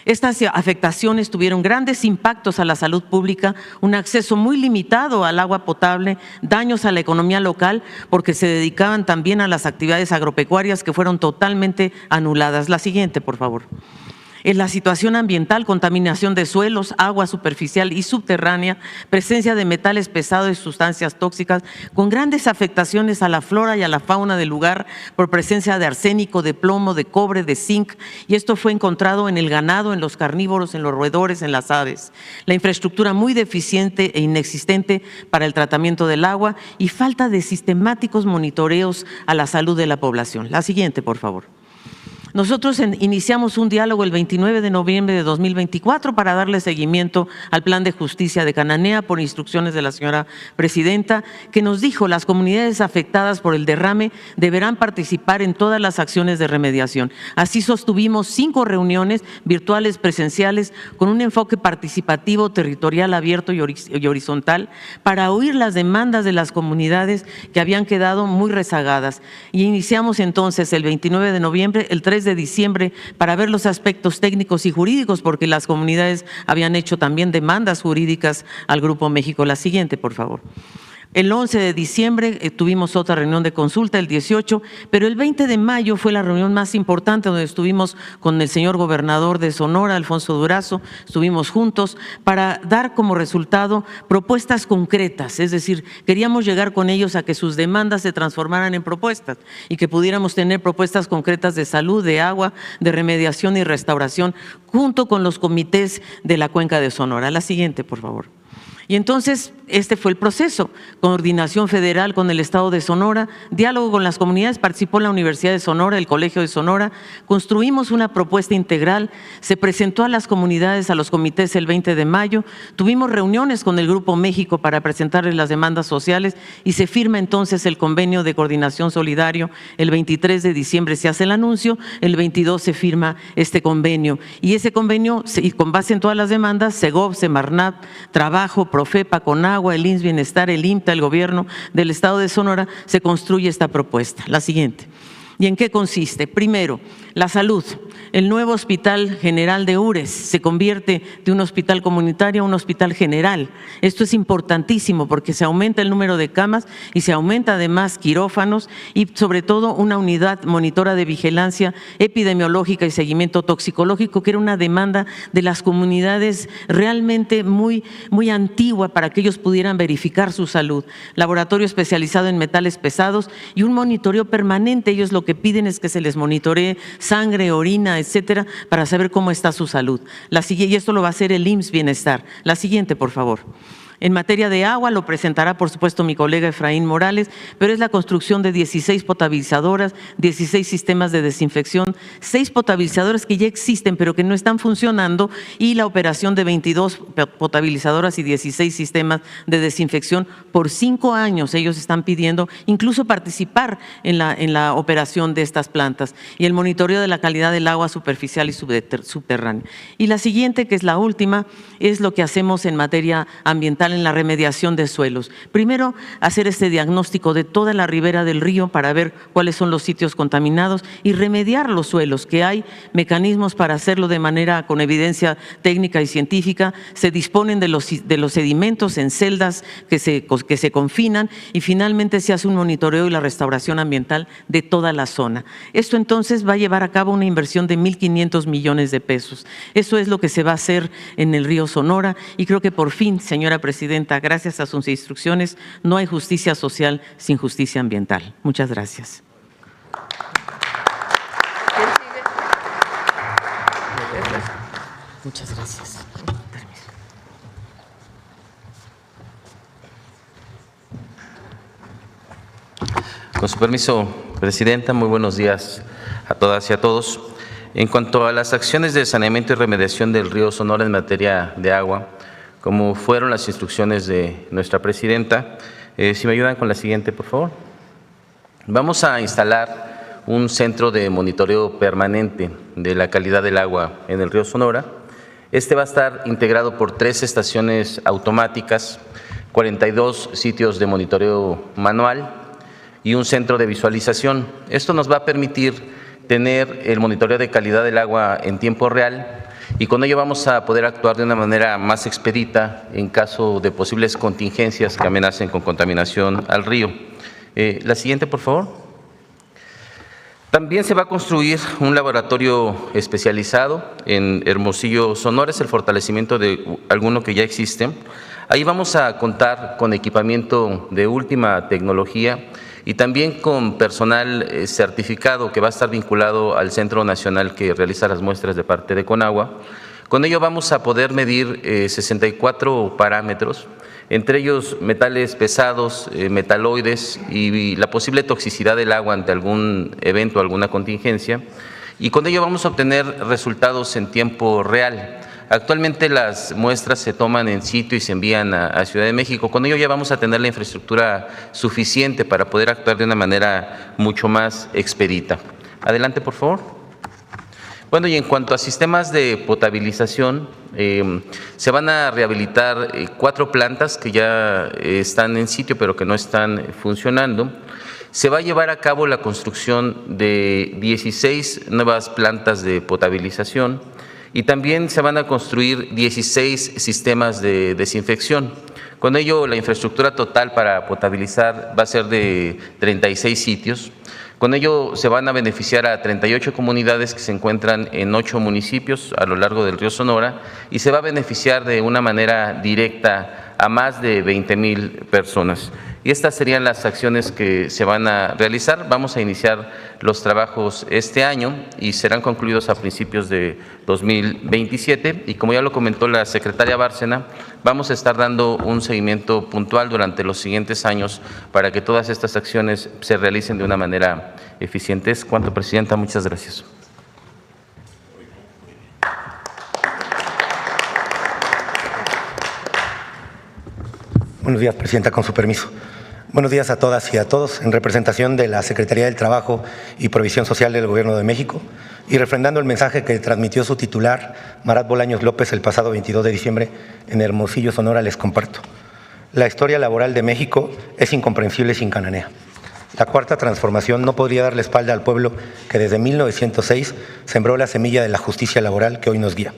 Estas afectaciones tuvieron grandes impactos a la salud pública, un acceso muy limitado al agua potable, daños a la economía local porque se dedicaban también a las actividades agropecuarias que fueron totalmente anuladas. La siguiente, por favor. En la situación ambiental, contaminación de suelos, agua superficial y subterránea, presencia de metales pesados y sustancias tóxicas, con grandes afectaciones a la flora y a la fauna del lugar por presencia de arsénico, de plomo, de cobre, de zinc, y esto fue encontrado en el ganado, en los carnívoros, en los roedores, en las aves. La infraestructura muy deficiente e inexistente para el tratamiento del agua y falta de sistemáticos monitoreos a la salud de la población. La siguiente, por favor. Nosotros iniciamos un diálogo el 29 de noviembre de 2024 para darle seguimiento al Plan de Justicia de Cananea por instrucciones de la señora presidenta, que nos dijo las comunidades afectadas por el derrame deberán participar en todas las acciones de remediación. Así sostuvimos 5 reuniones virtuales presenciales con un enfoque participativo, territorial, abierto y horizontal para oír las demandas de las comunidades que habían quedado muy rezagadas. Y iniciamos entonces el 29 de noviembre, el 3 de diciembre, para ver los aspectos técnicos y jurídicos, porque las comunidades habían hecho también demandas jurídicas al Grupo México. La siguiente, por favor. El 11 de diciembre tuvimos otra reunión de consulta, el 18, pero el 20 de mayo fue la reunión más importante donde estuvimos con el señor gobernador de Sonora, Alfonso Durazo, estuvimos juntos para dar como resultado propuestas concretas, es decir, queríamos llegar con ellos a que sus demandas se transformaran en propuestas y que pudiéramos tener propuestas concretas de salud, de agua, de remediación y restauración, junto con los comités de la Cuenca de Sonora. La siguiente, por favor. Y entonces este fue el proceso, coordinación federal con el Estado de Sonora, diálogo con las comunidades, participó la Universidad de Sonora, el Colegio de Sonora, construimos una propuesta integral, se presentó a las comunidades, a los comités el 20 de mayo, tuvimos reuniones con el Grupo México para presentarles las demandas sociales y se firma entonces el convenio de coordinación solidario, el 23 de diciembre se hace el anuncio, el 22 se firma este convenio y ese convenio, con base en todas las demandas, Segov, Semarnat, Trabajo, Profepa, Conagua, el IMSS Bienestar, el IMTA, el gobierno del Estado de Sonora, se construye esta propuesta. La siguiente. ¿Y en qué consiste? Primero, la salud. El nuevo Hospital General de Ures se convierte de un hospital comunitario a un hospital general. Esto es importantísimo porque se aumenta el número de camas y se aumenta además quirófanos y sobre todo una unidad monitora de vigilancia epidemiológica y seguimiento toxicológico, que era una demanda de las comunidades realmente muy antigua para que ellos pudieran verificar su salud. Laboratorio especializado en metales pesados y un monitoreo permanente. Ellos lo que piden es que se les monitoree sangre, orina, etcétera, para saber cómo está su salud. Y esto lo va a hacer el IMSS Bienestar. La siguiente, por favor. En materia de agua, lo presentará por supuesto mi colega Efraín Morales, pero es la construcción de 16 potabilizadoras, 16 sistemas de desinfección, 6 potabilizadoras que ya existen pero que no están funcionando y la operación de 22 potabilizadoras y 16 sistemas de desinfección por 5 años. Ellos están pidiendo incluso participar en la operación de estas plantas y el monitoreo de la calidad del agua superficial y subterránea. Y la siguiente, que es la última, es lo que hacemos en materia ambiental en la remediación de suelos. Primero, hacer este diagnóstico de toda la ribera del río para ver cuáles son los sitios contaminados y remediar los suelos, que hay mecanismos para hacerlo de manera con evidencia técnica y científica. Se disponen de los sedimentos en celdas que se confinan y finalmente se hace un monitoreo y la restauración ambiental de toda la zona. Esto entonces va a llevar a cabo una inversión de 1.500 millones de pesos. Eso es lo que se va a hacer en el río Sonora y creo que por fin, señora presidenta, gracias a sus instrucciones, no hay justicia social sin justicia ambiental. Muchas gracias. Muchas gracias. Con su permiso, presidenta, muy buenos días a todas y a todos. En cuanto a las acciones de saneamiento y remediación del río Sonora en materia de agua, como fueron las instrucciones de nuestra presidenta, si me ayudan con la siguiente, por favor. Vamos a instalar un centro de monitoreo permanente de la calidad del agua en el río Sonora. Este va a estar integrado por 3 estaciones automáticas, 42 sitios de monitoreo manual y un centro de visualización. Esto nos va a permitir tener el monitoreo de calidad del agua en tiempo real y con ello vamos a poder actuar de una manera más expedita en caso de posibles contingencias que amenacen con contaminación al río. La siguiente, por favor. También se va a construir un laboratorio especializado en Hermosillo, Sonora, es el fortalecimiento de alguno que ya existe. Ahí vamos a contar con equipamiento de última tecnología y también con personal certificado que va a estar vinculado al Centro Nacional que realiza las muestras de parte de Conagua. Con ello vamos a poder medir 64 parámetros, entre ellos metales pesados, metaloides y la posible toxicidad del agua ante algún evento, alguna contingencia. Y con ello vamos a obtener resultados en tiempo real. Actualmente las muestras se toman en sitio y se envían a Ciudad de México. Con ello ya vamos a tener la infraestructura suficiente para poder actuar de una manera mucho más expedita. Adelante, por favor. Bueno, y en cuanto a sistemas de potabilización, se van a rehabilitar 4 plantas que ya están en sitio pero que no están funcionando. Se va a llevar a cabo la construcción de 16 nuevas plantas de potabilización y también se van a construir 16 sistemas de desinfección. Con ello, la infraestructura total para potabilizar va a ser de 36 sitios. Con ello, se van a beneficiar a 38 comunidades que se encuentran en 8 municipios a lo largo del río Sonora y se va a beneficiar de una manera directa a más de 20,000 personas. Y estas serían las acciones que se van a realizar. Vamos a iniciar los trabajos este año y serán concluidos a principios de 2027. Y como ya lo comentó la secretaria Bárcena, vamos a estar dando un seguimiento puntual durante los siguientes años para que todas estas acciones se realicen de una manera eficiente. Es cuanto, presidenta. Muchas gracias. Buenos días, presidenta, con su permiso. Buenos días a todas y a todos. En representación de la Secretaría del Trabajo y Provisión Social del Gobierno de México y refrendando el mensaje que transmitió su titular, Marat Bolaños López, el pasado 22 de diciembre en Hermosillo, Sonora, les comparto. La historia laboral de México es incomprensible sin Cananea. La Cuarta Transformación no podría dar la espalda al pueblo que desde 1906 sembró la semilla de la justicia laboral que hoy nos guía.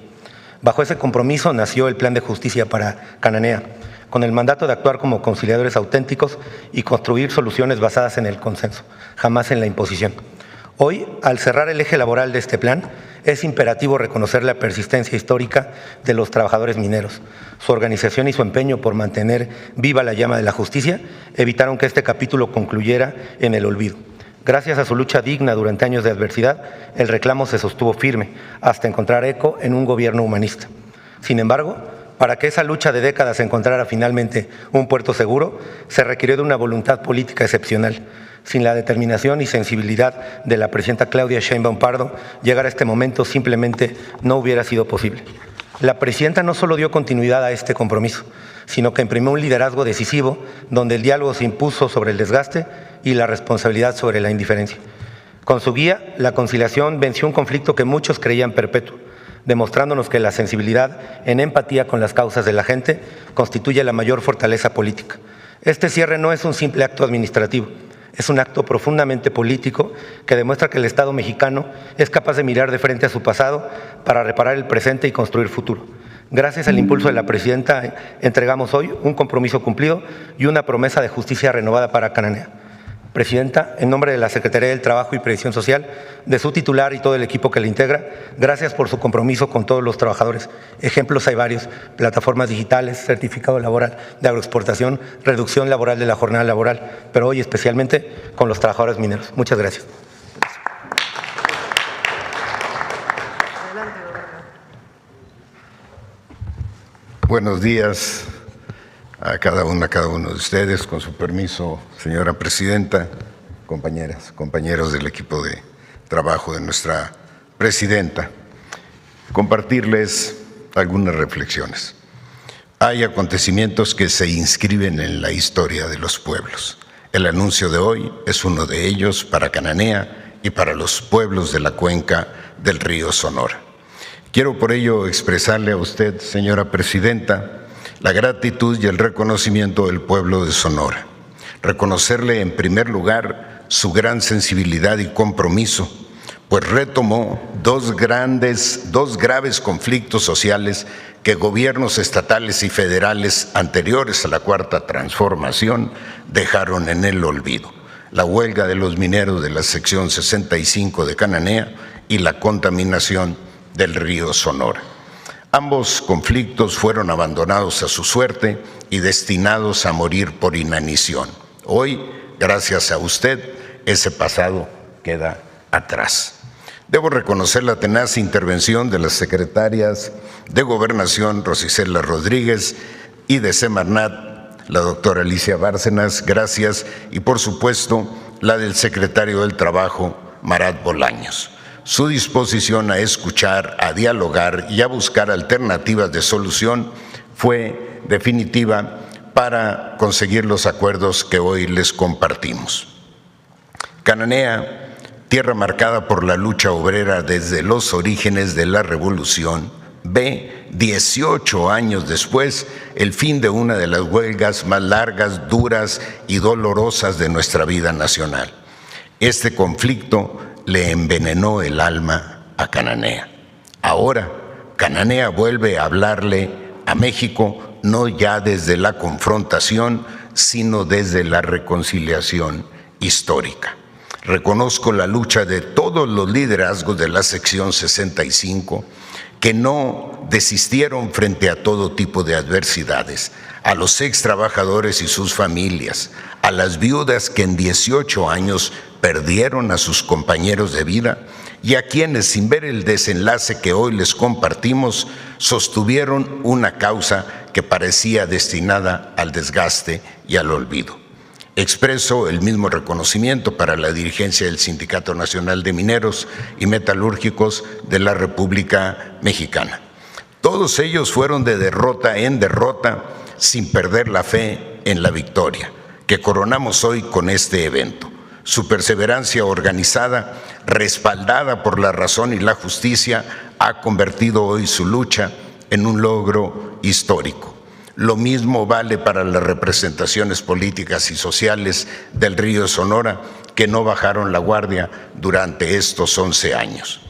Bajo ese compromiso nació el Plan de Justicia para Cananea, con el mandato de actuar como conciliadores auténticos y construir soluciones basadas en el consenso, jamás en la imposición. Hoy, al cerrar el eje laboral de este plan, es imperativo reconocer la persistencia histórica de los trabajadores mineros. Su organización y su empeño por mantener viva la llama de la justicia evitaron que este capítulo concluyera en el olvido. Gracias a su lucha digna durante años de adversidad, el reclamo se sostuvo firme hasta encontrar eco en un gobierno humanista. Sin embargo, para que esa lucha de décadas encontrara finalmente un puerto seguro, se requirió de una voluntad política excepcional. Sin la determinación y sensibilidad de la presidenta Claudia Sheinbaum Pardo, llegar a este momento simplemente no hubiera sido posible. La presidenta no solo dio continuidad a este compromiso, sino que imprimió un liderazgo decisivo donde el diálogo se impuso sobre el desgaste y la responsabilidad sobre la indiferencia. Con su guía, la conciliación venció un conflicto que muchos creían perpetuo, demostrándonos que la sensibilidad en empatía con las causas de la gente constituye la mayor fortaleza política. Este cierre no es un simple acto administrativo, es un acto profundamente político que demuestra que el Estado mexicano es capaz de mirar de frente a su pasado para reparar el presente y construir futuro. Gracias al impulso de la presidenta, entregamos hoy un compromiso cumplido y una promesa de justicia renovada para Cananea. Presidenta, en nombre de la Secretaría del Trabajo y Previsión Social, de su titular y todo el equipo que le integra, gracias por su compromiso con todos los trabajadores. Ejemplos hay varios: plataformas digitales, certificado laboral de agroexportación, reducción laboral de la jornada laboral, pero hoy especialmente con los trabajadores mineros. Muchas gracias. Buenos días a cada uno de ustedes. Con su permiso, señora presidenta, compañeras, compañeros del equipo de trabajo de nuestra presidenta, compartirles algunas reflexiones. Hay acontecimientos que se inscriben en la historia de los pueblos. El anuncio de hoy es uno de ellos para Cananea y para los pueblos de la cuenca del río Sonora. Quiero por ello expresarle a usted, señora presidenta, la gratitud y el reconocimiento del pueblo de Sonora. Reconocerle en primer lugar su gran sensibilidad y compromiso, pues retomó dos graves conflictos sociales que gobiernos estatales y federales anteriores a la Cuarta Transformación dejaron en el olvido: la huelga de los mineros de la sección 65 de Cananea y la contaminación del río Sonora. Ambos conflictos fueron abandonados a su suerte y destinados a morir por inanición. Hoy, gracias a usted, ese pasado queda atrás. Debo reconocer la tenaz intervención de las secretarias de Gobernación, Rosicela Rodríguez, y de Semarnat, la doctora Alicia Bárcenas, gracias, y por supuesto la del secretario del Trabajo, Marat Bolaños. Su disposición a escuchar, a dialogar y a buscar alternativas de solución fue definitiva para conseguir los acuerdos que hoy les compartimos. Cananea, tierra marcada por la lucha obrera desde los orígenes de la revolución, ve 18 años después el fin de una de las huelgas más largas, duras y dolorosas de nuestra vida nacional. Este conflicto le envenenó el alma a Cananea. Ahora, Cananea vuelve a hablarle a México no ya desde la confrontación, sino desde la reconciliación histórica. Reconozco la lucha de todos los liderazgos de la sección 65 que no desistieron frente a todo tipo de adversidades, a los ex trabajadores y sus familias, a las viudas que en 18 años perdieron a sus compañeros de vida y a quienes, sin ver el desenlace que hoy les compartimos, sostuvieron una causa que parecía destinada al desgaste y al olvido. Expreso el mismo reconocimiento para la dirigencia del Sindicato Nacional de Mineros y Metalúrgicos de la República Mexicana. Todos ellos fueron de derrota en derrota sin perder la fe en la victoria, que coronamos hoy con este evento. Su perseverancia organizada, respaldada por la razón y la justicia, ha convertido hoy su lucha en un logro histórico. Lo mismo vale para las representaciones políticas y sociales del Río Sonora, que no bajaron la guardia durante estos 11 años.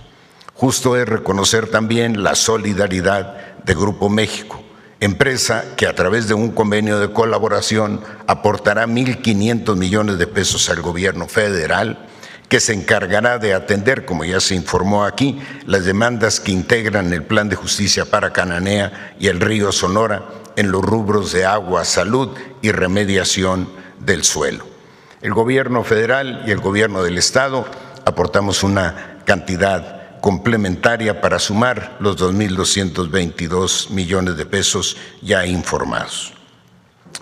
Justo es reconocer también la solidaridad de Grupo México, empresa que a través de un convenio de colaboración aportará 1.500 millones de pesos al gobierno federal, que se encargará de atender, como ya se informó aquí, las demandas que integran el Plan de Justicia para Cananea y el Río Sonora en los rubros de agua, salud y remediación del suelo. El gobierno federal y el gobierno del estado aportamos una cantidad complementaria para sumar los 2.222 millones de pesos ya informados.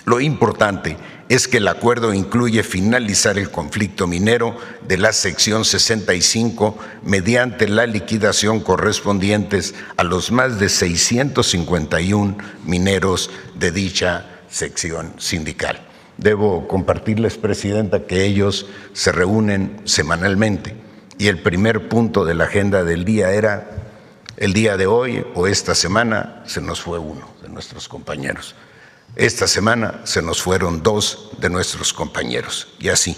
Lo importante es que el acuerdo incluye finalizar el conflicto minero de la sección 65 mediante la liquidación correspondientes a los más de 651 mineros de dicha sección sindical. Debo compartirles, Presidenta, que ellos se reúnen semanalmente y el primer punto de la agenda del día era: el día de hoy o esta semana se nos fue uno de nuestros compañeros. Esta semana se nos fueron 2 de nuestros compañeros, y así.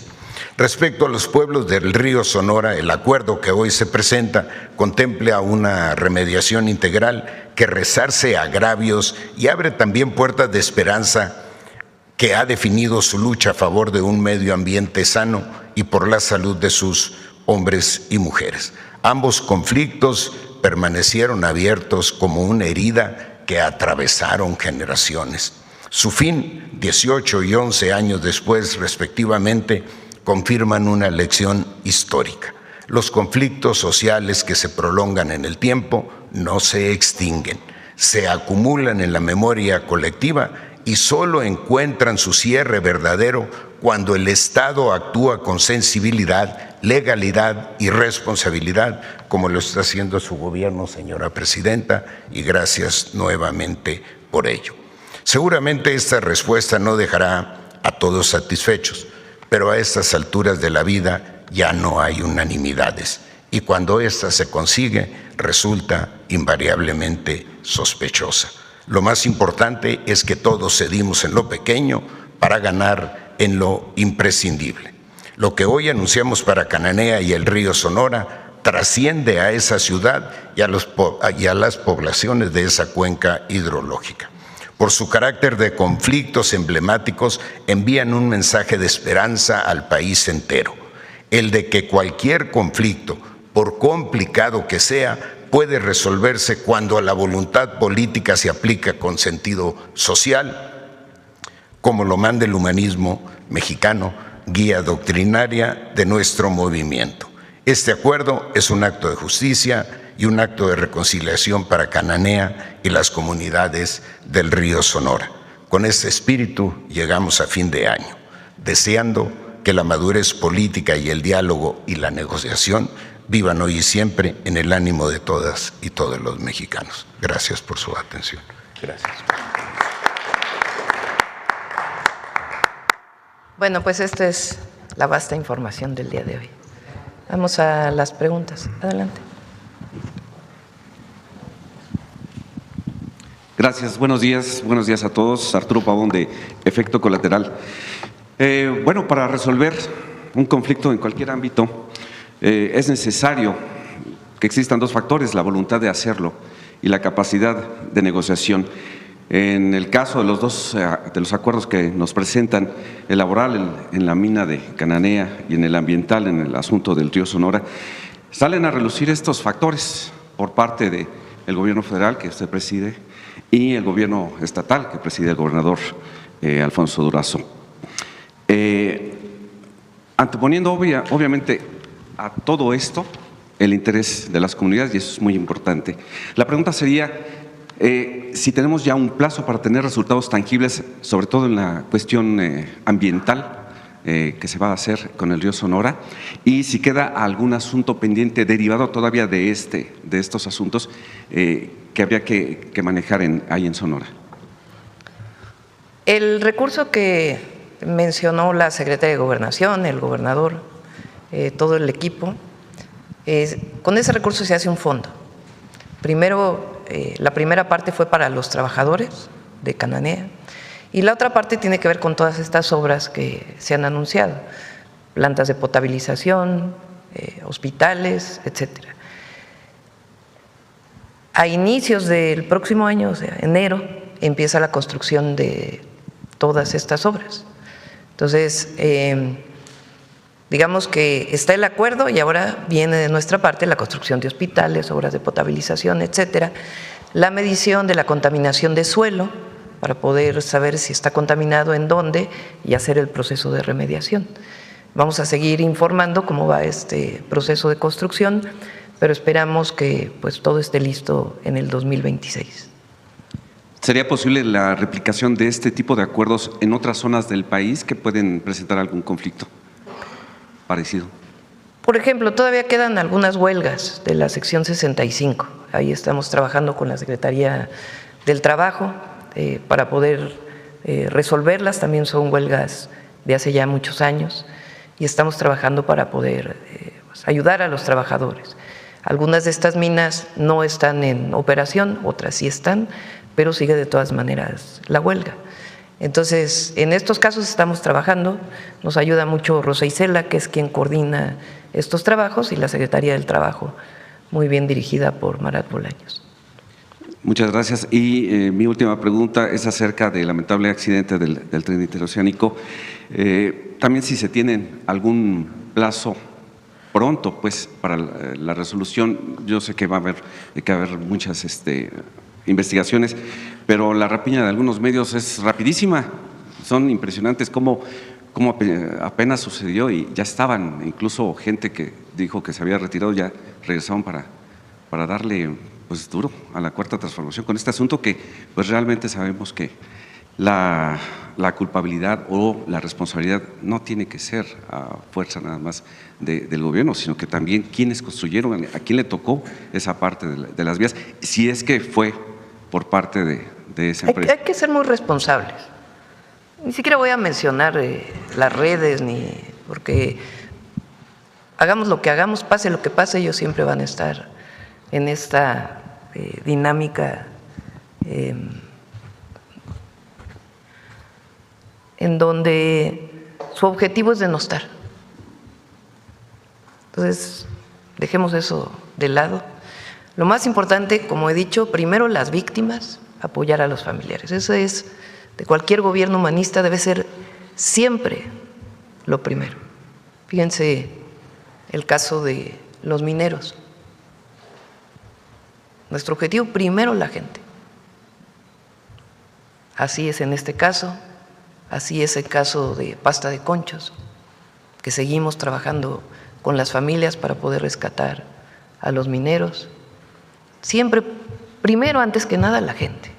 Respecto a los pueblos del Río Sonora, el acuerdo que hoy se presenta contempla una remediación integral que resarce agravios y abre también puertas de esperanza, que ha definido su lucha a favor de un medio ambiente sano y por la salud de sus hombres y mujeres. Ambos conflictos permanecieron abiertos como una herida que atravesaron generaciones. Su fin, 18 y 11 años después, respectivamente, confirman una lección histórica. Los conflictos sociales que se prolongan en el tiempo no se extinguen, se acumulan en la memoria colectiva y solo encuentran su cierre verdadero cuando el Estado actúa con sensibilidad, legalidad y responsabilidad, como lo está haciendo su gobierno, señora Presidenta, y gracias nuevamente por ello. Seguramente esta respuesta no dejará a todos satisfechos, pero a estas alturas de la vida ya no hay unanimidades, y cuando ésta se consigue resulta invariablemente sospechosa. Lo más importante es que todos cedimos en lo pequeño para ganar en lo imprescindible. Lo que hoy anunciamos para Cananea y el Río Sonora trasciende a esa ciudad y a las poblaciones de esa cuenca hidrológica. Por su carácter de conflictos emblemáticos, envían un mensaje de esperanza al país entero, el de que cualquier conflicto, por complicado que sea, puede resolverse cuando la voluntad política se aplica con sentido social, como lo manda el humanismo mexicano, guía doctrinaria de nuestro movimiento. Este acuerdo es un acto de justicia y un acto de reconciliación para Cananea y las comunidades del Río Sonora. Con este espíritu llegamos a fin de año, deseando que la madurez política y el diálogo y la negociación vivan hoy y siempre en el ánimo de todas y todos los mexicanos. Gracias por su atención. Gracias. Bueno, pues esta es la vasta información del día de hoy. Vamos a las preguntas. Adelante. Gracias, buenos días a todos. Arturo Pavón, de Efecto Colateral. Bueno, para resolver un conflicto en cualquier ámbito es necesario que existan 2 factores: la voluntad de hacerlo y la capacidad de negociación. En el caso de los acuerdos que nos presentan, el laboral en la mina de Cananea y en el ambiental en el asunto del Río Sonora, salen a relucir estos factores por parte del gobierno federal que usted preside y el gobierno estatal que preside el gobernador Alfonso Durazo. Anteponiendo obviamente a todo esto el interés de las comunidades, y eso es muy importante. La pregunta sería si tenemos ya un plazo para tener resultados tangibles, sobre todo en la cuestión ambiental que se va a hacer con el Río Sonora, y si queda algún asunto pendiente derivado todavía de estos asuntos que habría que manejar ahí en Sonora. El recurso que mencionó la secretaria de Gobernación, el gobernador, todo el equipo, con ese recurso se hace un fondo. Primero, la primera parte fue para los trabajadores, de Cananea. Y la otra parte tiene que ver con todas estas obras que se han anunciado, plantas de potabilización, hospitales, etcétera. A inicios del próximo año, o sea, enero, empieza la construcción de todas estas obras. Entonces, digamos que está el acuerdo y ahora viene de nuestra parte la construcción de hospitales, obras de potabilización, etcétera, la medición de la contaminación de suelo para poder saber si está contaminado en dónde y hacer el proceso de remediación. Vamos a seguir informando cómo va este proceso de construcción, pero esperamos que pues todo esté listo en el 2026. ¿Sería posible la replicación de este tipo de acuerdos en otras zonas del país que pueden presentar algún conflicto parecido? Por ejemplo, todavía quedan algunas huelgas de la sección 65. Ahí estamos trabajando con la Secretaría del Trabajo para poder resolverlas. También son huelgas de hace ya muchos años y estamos trabajando para poder ayudar a los trabajadores. Algunas de estas minas no están en operación, otras sí están, pero sigue de todas maneras la huelga. Entonces, en estos casos estamos trabajando, nos ayuda mucho Rosa Isela, que es quien coordina estos trabajos, y la Secretaría del Trabajo, muy bien dirigida por Marat Bolaños. Muchas gracias. Y mi última pregunta es acerca del lamentable accidente del tren interoceánico. También si se tienen algún plazo pronto, pues, para la resolución. Yo sé que va a haber muchas investigaciones, pero la rapiña de algunos medios es rapidísima. Son impresionantes cómo apenas sucedió y ya estaban, incluso gente que dijo que se había retirado, ya regresaron para darle pues duro a la Cuarta Transformación con este asunto que pues realmente sabemos que la culpabilidad o la responsabilidad no tiene que ser a fuerza nada más del gobierno, sino que también quienes construyeron, a quién le tocó esa parte de las vías, si es que fue por parte de esa empresa. Hay que ser muy responsables. Ni siquiera voy a mencionar las redes, porque hagamos lo que hagamos, pase lo que pase, ellos siempre van a estar en esta dinámica en donde su objetivo es denostar. Entonces, dejemos eso de lado. Lo más importante, como he dicho, primero las víctimas, apoyar a los familiares. Eso es, de cualquier gobierno humanista, debe ser siempre lo primero. Fíjense el caso de los mineros. Nuestro objetivo primero la gente. Así es en este caso, así es el caso de Pasta de Conchos, que seguimos trabajando con las familias para poder rescatar a los mineros. Siempre, primero, antes que nada, la gente.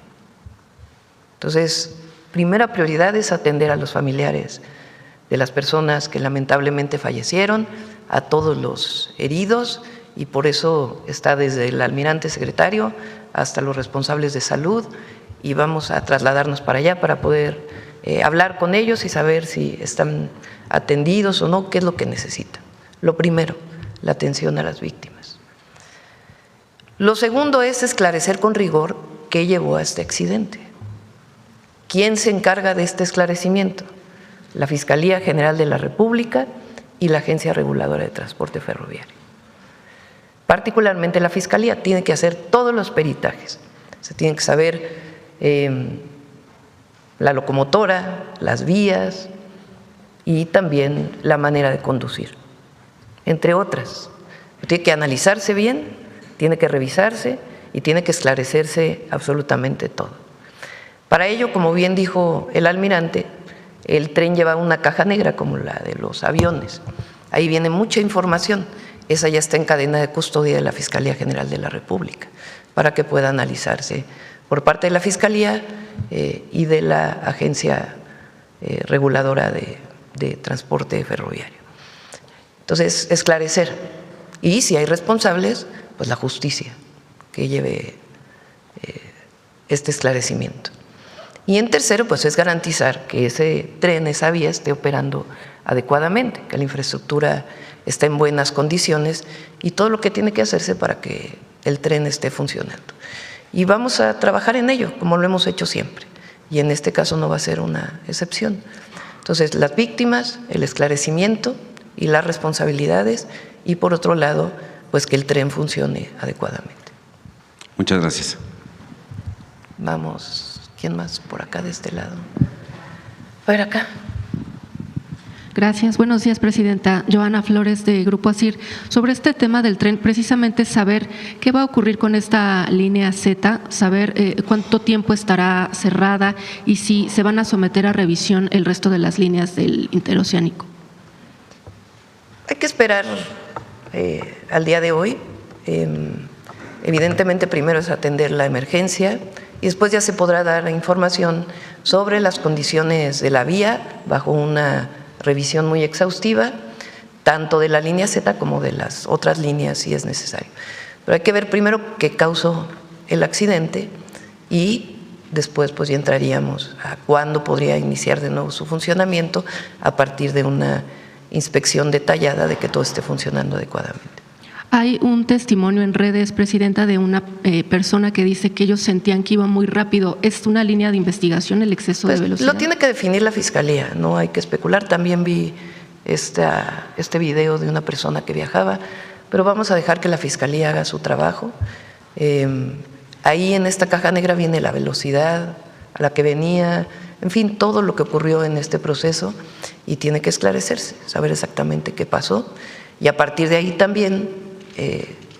Entonces, primera prioridad es atender a los familiares de las personas que lamentablemente fallecieron, a todos los heridos, y por eso está desde el almirante secretario hasta los responsables de salud, y vamos a trasladarnos para allá para poder hablar con ellos y saber si están atendidos o no, qué es lo que necesitan. Lo primero, la atención a las víctimas. Lo segundo es esclarecer con rigor qué llevó a este accidente. ¿Quién se encarga de este esclarecimiento? La Fiscalía General de la República y la Agencia Reguladora de Transporte Ferroviario. Particularmente la Fiscalía tiene que hacer todos los peritajes. Se tiene que saber la locomotora, las vías y también la manera de conducir, entre otras. Tiene que analizarse bien, tiene que revisarse y tiene que esclarecerse absolutamente todo. Para ello, como bien dijo el almirante, el tren lleva una caja negra como la de los aviones. Ahí viene mucha información. Esa ya está en cadena de custodia de la Fiscalía General de la República para que pueda analizarse por parte de la Fiscalía y de la Agencia Reguladora de Transporte Ferroviario. Entonces, esclarecer. Y si hay responsables, pues la justicia que lleve este esclarecimiento. Y en tercero, pues es garantizar que ese tren, esa vía esté operando adecuadamente, que la infraestructura esté en buenas condiciones y todo lo que tiene que hacerse para que el tren esté funcionando. Y vamos a trabajar en ello, como lo hemos hecho siempre, y en este caso no va a ser una excepción. Entonces, las víctimas, el esclarecimiento y las responsabilidades, y por otro lado, pues que el tren funcione adecuadamente. Muchas gracias. Vamos, ¿quién más por acá de este lado? A ver acá. Gracias. Buenos días, Presidenta. Joana Flores, de Grupo ASIR. Sobre este tema del tren, precisamente saber qué va a ocurrir con esta línea Z, saber cuánto tiempo estará cerrada y si se van a someter a revisión el resto de las líneas del interoceánico. Hay que esperar al día de hoy. Evidentemente, primero es atender la emergencia y después ya se podrá dar información sobre las condiciones de la vía bajo una revisión muy exhaustiva, tanto de la línea Z como de las otras líneas si es necesario. Pero hay que ver primero qué causó el accidente y después pues ya entraríamos a cuándo podría iniciar de nuevo su funcionamiento a partir de una inspección detallada de que todo esté funcionando adecuadamente. Hay un testimonio en redes, Presidenta, de una persona que dice que ellos sentían que iba muy rápido. ¿Es una línea de investigación el exceso de velocidad? Lo tiene que definir la Fiscalía, no hay que especular. También vi este video de una persona que viajaba, pero vamos a dejar que la Fiscalía haga su trabajo. Ahí en esta caja negra viene la velocidad a la que venía, en fin, todo lo que ocurrió en este proceso y tiene que esclarecerse, saber exactamente qué pasó y a partir de ahí también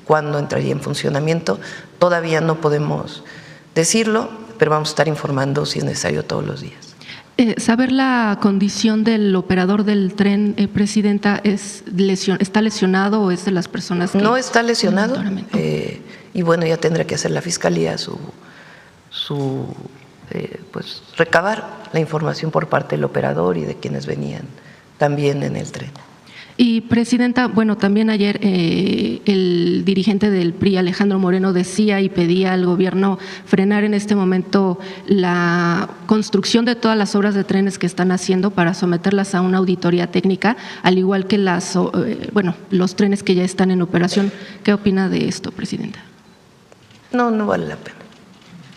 cuándo entraría en funcionamiento. Todavía no podemos decirlo, pero vamos a estar informando si es necesario todos los días. ¿Saber la condición del operador del tren, Presidenta, está lesionado o es de las personas que… No está lesionado y bueno, ya tendrá que hacer la Fiscalía pues recabar la información por parte del operador y de quienes venían también en el tren. Y, Presidenta, bueno, también ayer el dirigente del PRI, Alejandro Moreno, decía y pedía al gobierno frenar en este momento la construcción de todas las obras de trenes que están haciendo para someterlas a una auditoría técnica, al igual que los trenes que ya están en operación. ¿Qué opina de esto, Presidenta? No vale la pena,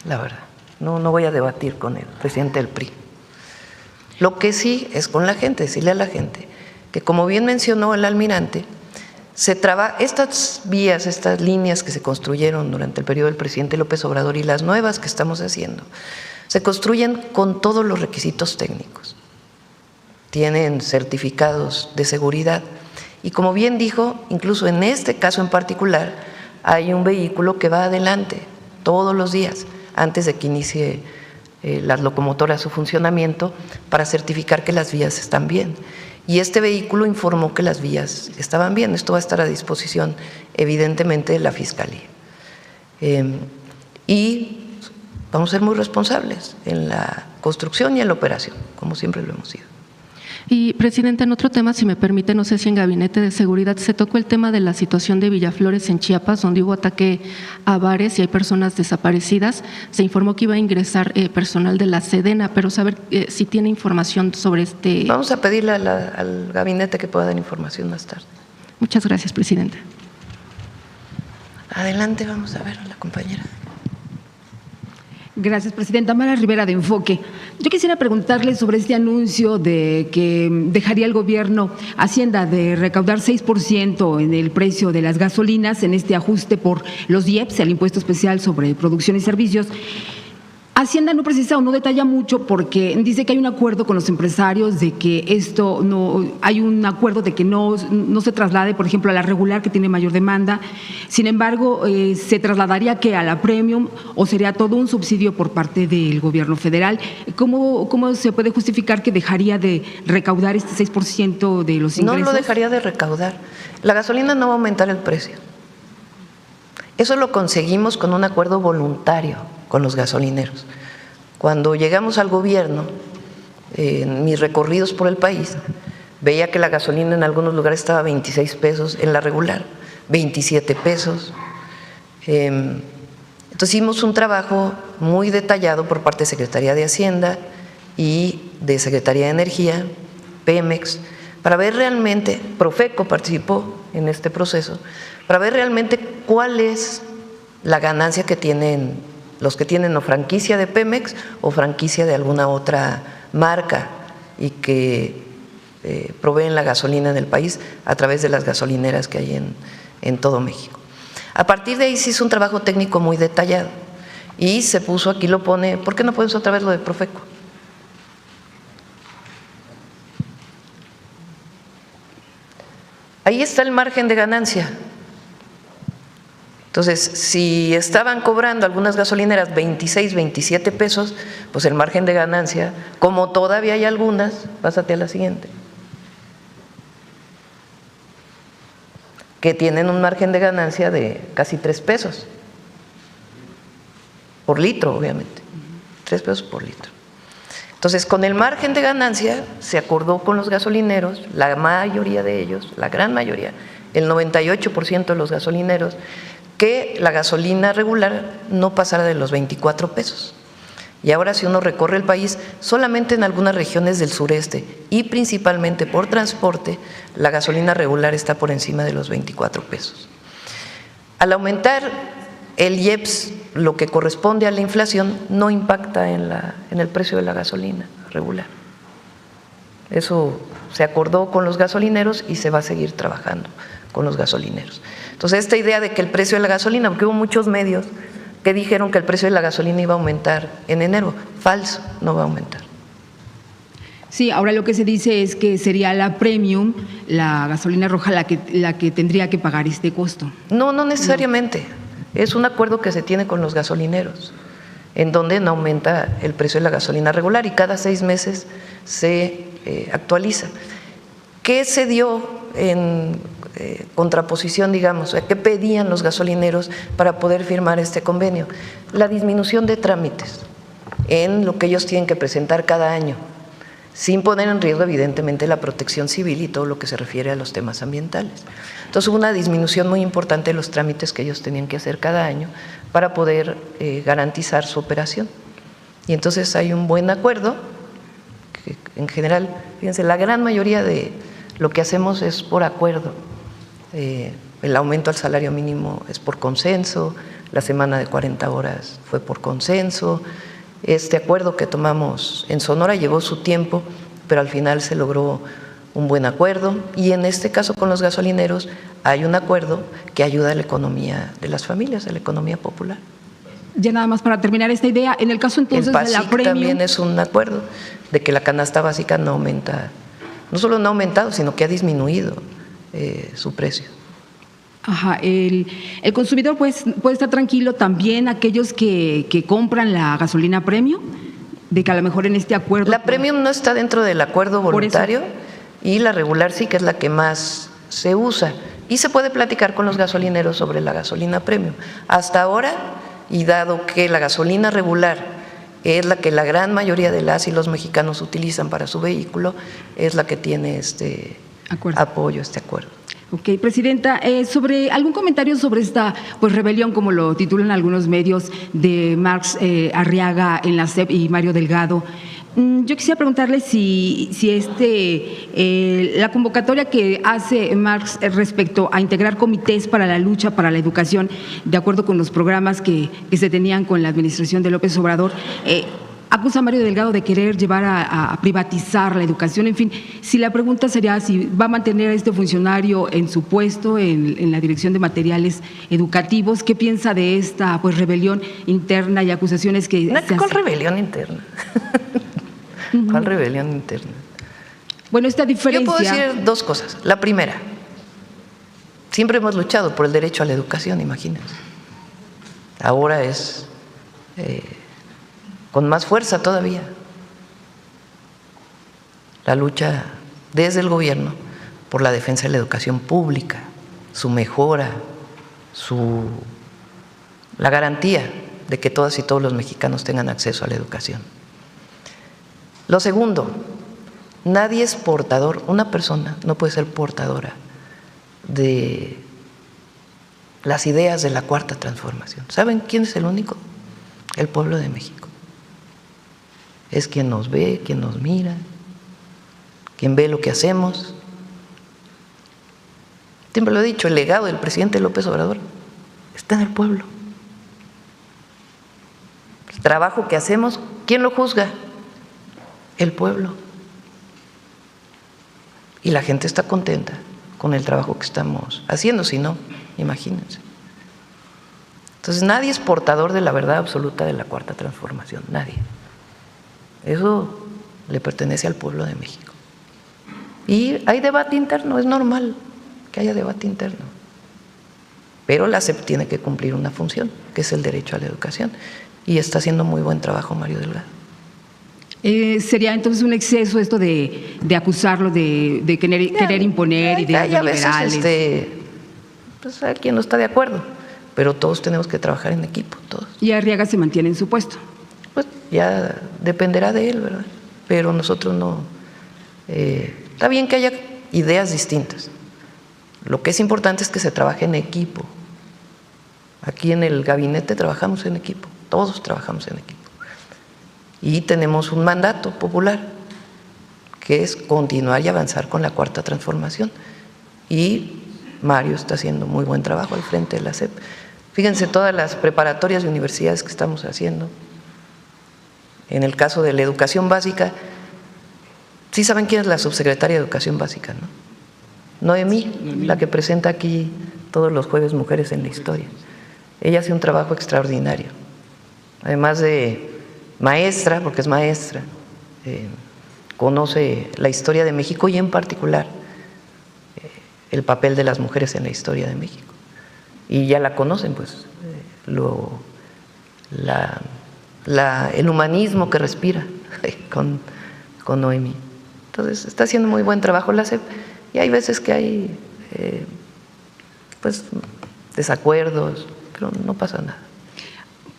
la verdad. No voy a debatir con el presidente del PRI. Lo que sí es con la gente, decirle a la gente que, como bien mencionó el almirante, estas vías, estas líneas que se construyeron durante el periodo del presidente López Obrador y las nuevas que estamos haciendo, se construyen con todos los requisitos técnicos. Tienen certificados de seguridad y, como bien dijo, incluso en este caso en particular, hay un vehículo que va adelante todos los días antes de que inicie las locomotoras su funcionamiento para certificar que las vías están bien. Y este vehículo informó que las vías estaban bien. Esto va a estar a disposición, evidentemente, de la Fiscalía. Y vamos a ser muy responsables en la construcción y en la operación, como siempre lo hemos sido. Y, Presidenta, en otro tema, si me permite, no sé si en Gabinete de Seguridad se tocó el tema de la situación de Villaflores en Chiapas, donde hubo ataque a bares y hay personas desaparecidas. Se informó que iba a ingresar personal de la Sedena, pero saber si tiene información sobre este… Vamos a pedirle al Gabinete que pueda dar información más tarde. Muchas gracias, Presidenta. Adelante, vamos a ver a la compañera. Gracias, Presidenta. Mara Rivera, de Enfoque. Yo quisiera preguntarle sobre este anuncio de que dejaría el gobierno Hacienda de recaudar 6% en el precio de las gasolinas en este ajuste por los IEPS, el Impuesto Especial sobre Producción y Servicios. Hacienda no precisa o no detalla mucho porque dice que hay un acuerdo con los empresarios de que hay un acuerdo de que no se traslade, por ejemplo, a la regular, que tiene mayor demanda. Sin embargo, se trasladaría que a la premium, o sería todo un subsidio por parte del gobierno federal. ¿Cómo se puede justificar que dejaría de recaudar este 6% de los ingresos? No lo dejaría de recaudar. La gasolina no va a aumentar el precio. Eso lo conseguimos con un acuerdo voluntario con los gasolineros. Cuando llegamos al gobierno, en mis recorridos por el país, veía que la gasolina en algunos lugares estaba a 26 pesos, en la regular, 27 pesos. Entonces hicimos un trabajo muy detallado por parte de Secretaría de Hacienda y de Secretaría de Energía, Pemex, para ver realmente, Profeco participó en este proceso, para ver realmente cuál es la ganancia que tienen los que tienen o franquicia de Pemex o franquicia de alguna otra marca y que proveen la gasolina en el país a través de las gasolineras que hay en todo México. A partir de ahí se hizo un trabajo técnico muy detallado y se puso, aquí lo pone, ¿por qué no pones otra vez lo de Profeco? Ahí está el margen de ganancia. Entonces, si estaban cobrando algunas gasolineras 26, 27 pesos, pues el margen de ganancia, como todavía hay algunas, pásate a la siguiente, que tienen un margen de ganancia de casi 3 pesos por litro, obviamente, 3 pesos por litro. Entonces, con el margen de ganancia se acordó con los gasolineros, la mayoría de ellos, la gran mayoría, el 98% de los gasolineros, que la gasolina regular no pasara de los 24 pesos. Y ahora si uno recorre el país, solamente en algunas regiones del sureste y principalmente por transporte, la gasolina regular está por encima de los 24 pesos. Al aumentar el IEPS, lo que corresponde a la inflación, no impacta en el precio de la gasolina regular. Eso se acordó con los gasolineros y se va a seguir trabajando con los gasolineros. Entonces, esta idea de que el precio de la gasolina, porque hubo muchos medios que dijeron que el precio de la gasolina iba a aumentar en enero, falso, no va a aumentar. Sí, ahora lo que se dice es que sería la premium, la gasolina roja, la que tendría que pagar este costo. No, no necesariamente. Es un acuerdo que se tiene con los gasolineros, en donde no aumenta el precio de la gasolina regular y cada 6 meses se actualiza. ¿Qué se dio en contraposición, digamos? ¿Qué pedían los gasolineros para poder firmar este convenio? La disminución de trámites en lo que ellos tienen que presentar cada año, sin poner en riesgo evidentemente la protección civil y todo lo que se refiere a los temas ambientales. Entonces hubo una disminución muy importante de los trámites que ellos tenían que hacer cada año para poder garantizar su operación. Y entonces hay un buen acuerdo, que en general, fíjense, la gran mayoría de lo que hacemos es por acuerdo. El aumento al salario mínimo es por consenso, la semana de 40 horas fue por consenso. Este acuerdo que tomamos en Sonora llevó su tiempo, pero al final se logró un buen acuerdo y en este caso con los gasolineros hay un acuerdo que ayuda a la economía de las familias, a la economía popular. Ya nada más para terminar esta idea, en el caso entonces el PASIC de la premium también es un acuerdo de que la canasta básica no aumenta, no solo no ha aumentado, sino que ha disminuido su precio. Ajá, el consumidor puede estar tranquilo, también aquellos que compran la gasolina premium, de que a lo mejor en este acuerdo… La premium no está dentro del acuerdo voluntario y la regular sí, que es la que más se usa. Y se puede platicar con los gasolineros sobre la gasolina premium. Hasta ahora, y dado que la gasolina regular es la que la gran mayoría de las y los mexicanos utilizan para su vehículo, es la que tiene este apoyo, este acuerdo. Ok, Presidenta, sobre algún comentario sobre esta rebelión, como lo titulan algunos medios, de Marx Arriaga en la SEP y Mario Delgado. Yo quisiera preguntarle si la convocatoria que hace Marx respecto a integrar comités para la lucha para la educación, de acuerdo con los programas que se tenían con la administración de López Obrador, acusa a Mario Delgado de querer llevar a privatizar la educación. En fin, si la pregunta sería si va a mantener a este funcionario en su puesto en la dirección de materiales educativos, ¿qué piensa de esta rebelión interna y acusaciones que se hacen? ¿Cuál rebelión interna? ¿Cuál rebelión interna? Bueno, esta diferencia… Yo puedo decir 2 cosas. La primera, siempre hemos luchado por el derecho a la educación, imagínense. Ahora es con más fuerza todavía la lucha desde el gobierno por la defensa de la educación pública, su mejora, la garantía de que todas y todos los mexicanos tengan acceso a la educación. Lo segundo, nadie es portador, una persona no puede ser portadora de las ideas de la Cuarta Transformación. ¿Saben quién es el único? El pueblo de México. Es quien nos ve, quien nos mira, quien ve lo que hacemos. Siempre lo he dicho, el legado del presidente López Obrador está en el pueblo. trabajo que hacemos, ¿quién lo juzga? El pueblo. Y la gente está contenta con el trabajo que estamos haciendo, si no, imagínense. Entonces nadie es portador de la verdad absoluta de la Cuarta Transformación, nadie. Eso le pertenece al pueblo de México. Y hay debate interno, es normal que haya debate interno. Pero la SEP tiene que cumplir una función, que es el derecho a la educación. Y está haciendo muy buen trabajo Mario Delgado. ¿Sería entonces un exceso esto de acusarlo de querer imponer ideas liberales? A veces pues hay quien no está de acuerdo, pero todos tenemos que trabajar en equipo, todos. ¿Y Arriaga se mantiene en su puesto? Pues ya dependerá de él, ¿verdad? Pero nosotros no… está bien que haya ideas distintas. Lo que es importante es que se trabaje en equipo. Aquí en el gabinete trabajamos en equipo, todos trabajamos en equipo. Y tenemos un mandato popular, que es continuar y avanzar con la Cuarta Transformación. Y Mario está haciendo muy buen trabajo al frente de la SEP. Fíjense todas las preparatorias y universidades que estamos haciendo. En el caso de la educación básica, sí saben quién es la subsecretaria de Educación Básica, ¿no? Noemí, la que presenta aquí todos los jueves Mujeres en la Historia. Ella hace un trabajo extraordinario. Además de maestra, porque es maestra, conoce la historia de México y en particular el papel de las mujeres en la historia de México. Y ya la conocen, pues, el humanismo que respira con Noemí. Entonces, está haciendo muy buen trabajo la SEP y hay veces que hay pues desacuerdos, pero no pasa nada.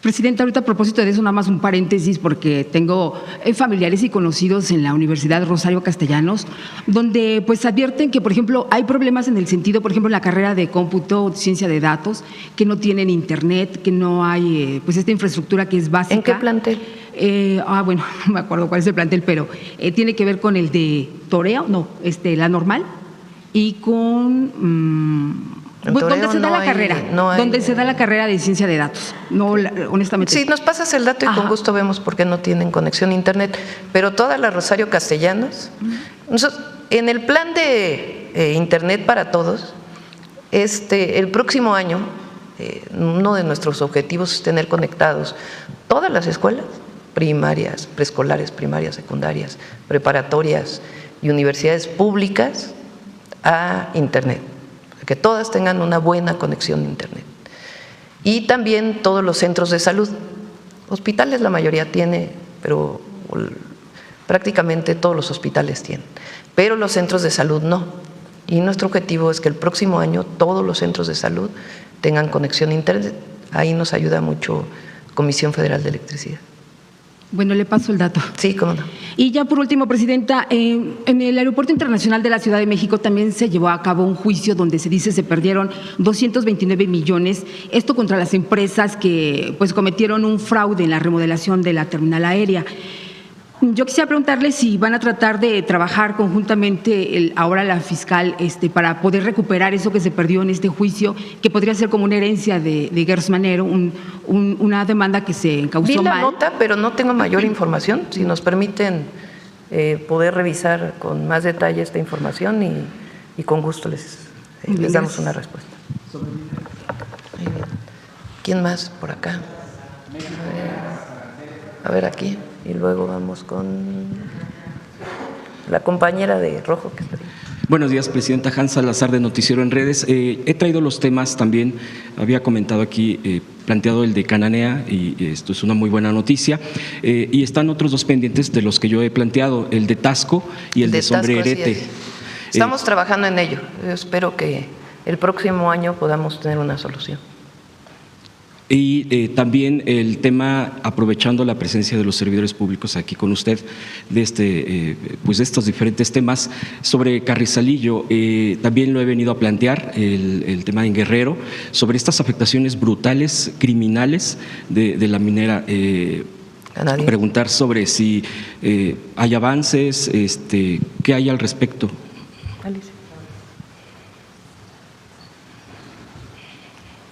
Presidenta, ahorita a propósito de eso, nada más un paréntesis, porque tengo familiares y conocidos en la Universidad Rosario Castellanos, donde pues advierten que, por ejemplo, hay problemas en el sentido, por ejemplo, en la carrera de cómputo, ciencia de datos, que no tienen internet, que no hay pues esta infraestructura que es básica. ¿En qué plantel? Bueno, no me acuerdo cuál es el plantel, pero tiene que ver con el de Toreo, no, la normal, y con… ¿Dónde se da la carrera? ¿Dónde se da la carrera de ciencia de datos? No, honestamente. Sí, nos pasas el dato y con gusto vemos por qué no tienen conexión a internet. Pero toda la Rosario Castellanos, en el plan de internet para todos, el próximo año, uno de nuestros objetivos es tener conectados todas las escuelas primarias, preescolares, primarias, secundarias, preparatorias y universidades públicas a internet. Que todas tengan una buena conexión a internet. Y también todos los centros de salud. Hospitales la mayoría tiene, pero prácticamente todos los hospitales tienen. Pero los centros de salud no. Y nuestro objetivo es que el próximo año todos los centros de salud tengan conexión a internet. Ahí nos ayuda mucho Comisión Federal de Electricidad. Bueno, le paso el dato. Sí, cómo no. Y ya por último, Presidenta, en el Aeropuerto Internacional de la Ciudad de México también se llevó a cabo un juicio donde se dice se perdieron 229 millones, esto contra las empresas que pues cometieron un fraude en la remodelación de la terminal aérea. Yo quisiera preguntarle si van a tratar de trabajar conjuntamente ahora la fiscal para poder recuperar eso que se perdió en este juicio, que podría ser como una herencia de Gers Manero, una demanda que se encauzó mal. Vi la nota, pero no tengo mayor información. Si nos permiten poder revisar con más detalle esta información y con gusto les damos una respuesta. ¿Quién más por acá? A ver aquí. Y luego vamos con la compañera de rojo que está ahí. Buenos días, Presidenta. Hans Salazar, de Noticiero en Redes. He traído los temas también, había comentado aquí, planteado el de Cananea, y esto es una muy buena noticia. Y están otros dos pendientes de los que yo he planteado, el de Tasco y el de Sombrerete. Estamos trabajando en ello. Yo espero que el próximo año podamos tener una solución. Y también el tema, aprovechando la presencia de los servidores públicos aquí con usted, de pues de estos diferentes temas, sobre Carrizalillo, también lo he venido a plantear, el tema en Guerrero, sobre estas afectaciones brutales, criminales de la minera. Preguntar sobre si hay avances, qué hay al respecto. Alicia.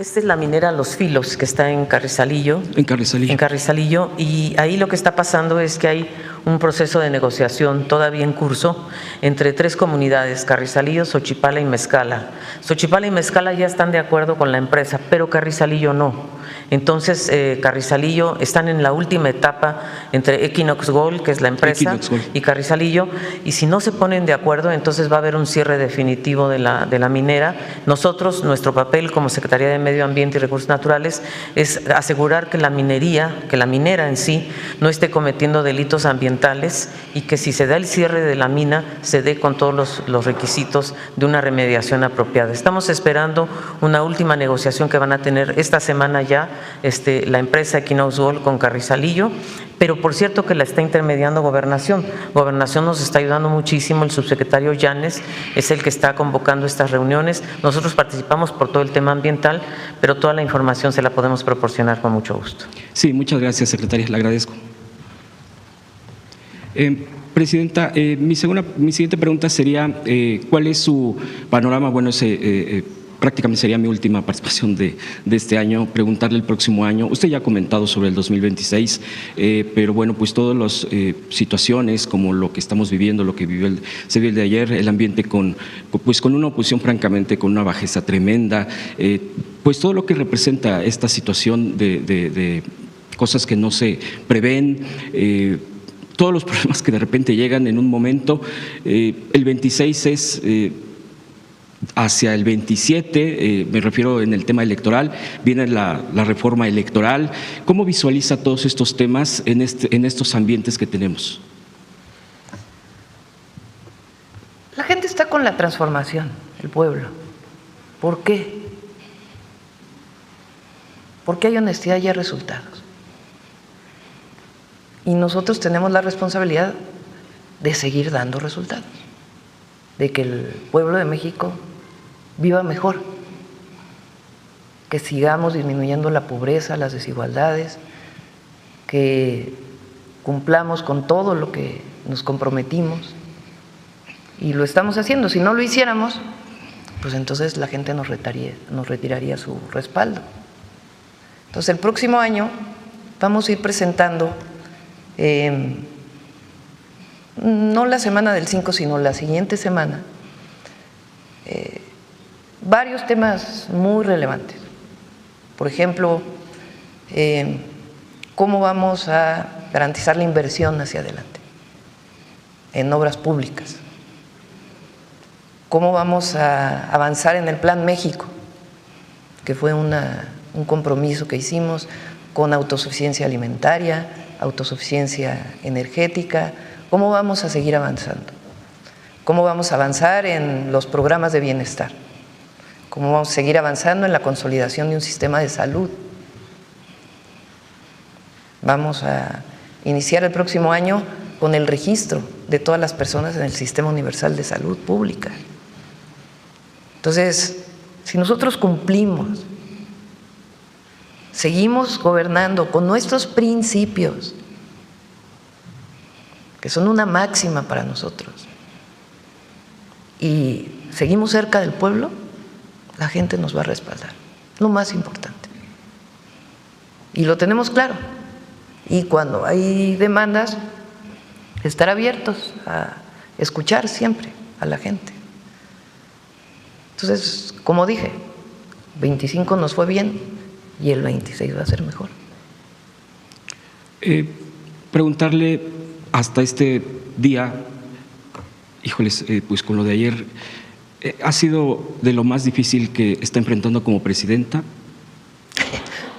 Esta es la minera Los Filos, que está en Carrizalillo. En Carrizalillo. En Carrizalillo, y ahí lo que está pasando es que hay un proceso de negociación todavía en curso entre 3 comunidades, Carrizalillo, Xochipala y Mezcala. Xochipala y Mezcala ya están de acuerdo con la empresa, pero Carrizalillo no. Entonces, Carrizalillo están en la última etapa entre Equinox Gold, que es la empresa, y Carrizalillo, y si no se ponen de acuerdo, entonces va a haber un cierre definitivo de la minera. Nosotros, nuestro papel como Secretaría de Medio Ambiente y Recursos Naturales es asegurar que la minera en sí no esté cometiendo delitos ambientales y que si se da el cierre de la mina, se dé con todos los requisitos de una remediación apropiada. Estamos esperando una última negociación que van a tener esta semana ya la empresa Equinox Gold con Carrizalillo, pero por cierto que la está intermediando Gobernación. Gobernación nos está ayudando muchísimo, el subsecretario Llanes es el que está convocando estas reuniones. Nosotros participamos por todo el tema ambiental, pero toda la información se la podemos proporcionar con mucho gusto. Sí, muchas gracias, secretaria, le agradezco. Presidenta, mi siguiente pregunta sería, ¿cuál es su panorama? Bueno, prácticamente sería mi última participación de este año, preguntarle el próximo año. Usted ya ha comentado sobre el 2026, pero bueno, pues todas las situaciones como lo que estamos viviendo, lo que se vivió el de ayer, el ambiente con una oposición francamente con una bajeza tremenda, pues todo lo que representa esta situación de cosas que no se prevén, todos los problemas que de repente llegan en un momento. El 26 es hacia el 27, me refiero en el tema electoral, viene la reforma electoral. ¿Cómo visualiza todos estos temas en estos ambientes que tenemos? La gente está con la transformación, el pueblo. ¿Por qué? Porque hay honestidad y hay resultados. Y nosotros tenemos la responsabilidad de seguir dando resultados, de que el pueblo de México viva mejor, que sigamos disminuyendo la pobreza, las desigualdades, que cumplamos con todo lo que nos comprometimos, y lo estamos haciendo. Si no lo hiciéramos, pues entonces la gente nos retiraría su respaldo. Entonces el próximo año vamos a ir presentando, no la semana del 5, sino la siguiente semana, varios temas muy relevantes. Por ejemplo, cómo vamos a garantizar la inversión hacia adelante en obras públicas, cómo vamos a avanzar en el Plan México, que fue un compromiso que hicimos con autosuficiencia alimentaria, autosuficiencia energética, cómo vamos a seguir avanzando, cómo vamos a avanzar en los programas de bienestar, cómo vamos a seguir avanzando en la consolidación de un sistema de salud. Vamos a iniciar el próximo año con el registro de todas las personas en el Sistema Universal de Salud Pública. Entonces, si nosotros cumplimos, seguimos gobernando con nuestros principios, que son una máxima para nosotros, y seguimos cerca del pueblo, la gente nos va a respaldar, lo más importante. Y lo tenemos claro. Y cuando hay demandas, estar abiertos a escuchar siempre a la gente. Entonces, como dije, 25 nos fue bien y el 26 va a ser mejor. Preguntarle hasta este día, híjoles, pues con lo de ayer, ¿ha sido de lo más difícil que está enfrentando como presidenta?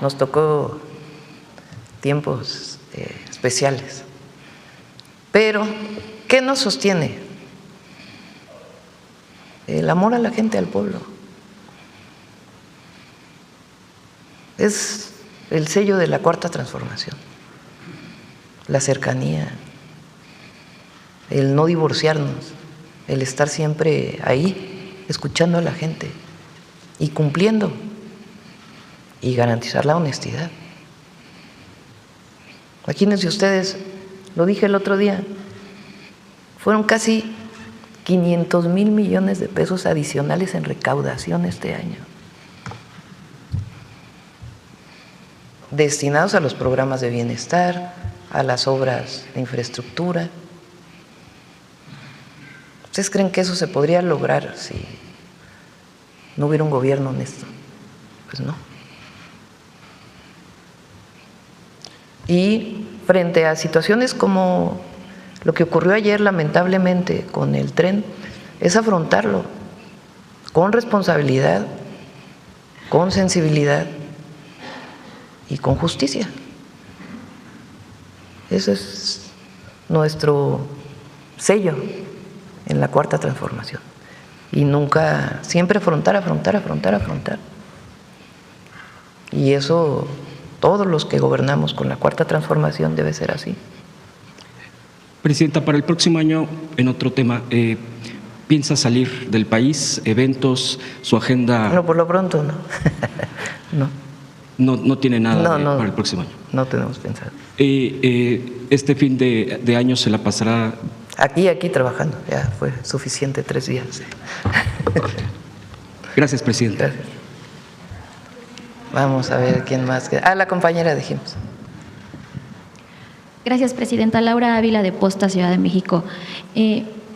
Nos tocó tiempos especiales, pero ¿qué nos sostiene? El amor a la gente, al pueblo. Es el sello de la Cuarta Transformación, la cercanía, el no divorciarnos, el estar siempre ahí, escuchando a la gente y cumpliendo, y garantizar la honestidad. ¿A quiénes de ustedes, lo dije el otro día, fueron casi 500,000 millones de pesos adicionales en recaudación este año? destinados a los programas de bienestar, a las obras de infraestructura. ¿Ustedes creen que eso se podría lograr si no hubiera un gobierno honesto? Pues no. Y frente a situaciones como lo que ocurrió ayer lamentablemente con el tren, es afrontarlo con responsabilidad, con sensibilidad y con justicia. Ese es nuestro sello en la Cuarta Transformación. Y nunca, siempre afrontar. Y eso, todos los que gobernamos con la Cuarta Transformación debe ser así. Presidenta, para el próximo año, en otro tema, ¿piensa salir del país? ¿Eventos? ¿Su agenda? No, por lo pronto no. No tiene nada para el próximo año. No tenemos pensado. Este fin de año se la pasará aquí trabajando. Ya fue suficiente 3 días. Gracias, presidenta. Gracias. Vamos a ver quién más. La compañera dijimos. Gracias, presidenta. Laura Ávila, de Posta, Ciudad de México.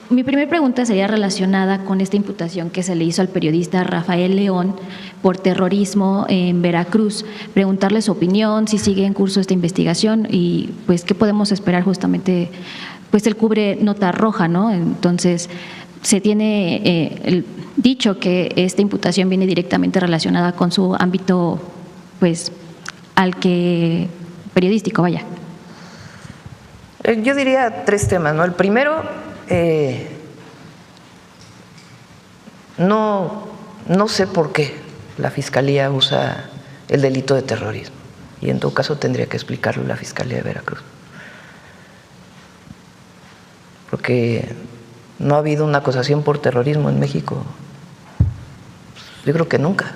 Mi primera pregunta sería relacionada con esta imputación que se le hizo al periodista Rafael León por terrorismo en Veracruz. Preguntarle su opinión, si sigue en curso esta investigación y pues qué podemos esperar justamente, pues él cubre nota roja, ¿no? Entonces se tiene dicho que esta imputación viene directamente relacionada con su ámbito, pues periodístico, vaya. Yo diría 3 temas, ¿no? El primero, no sé por qué la Fiscalía usa el delito de terrorismo, y en todo caso tendría que explicarlo la Fiscalía de Veracruz, porque no ha habido una acusación por terrorismo en México, yo creo que nunca.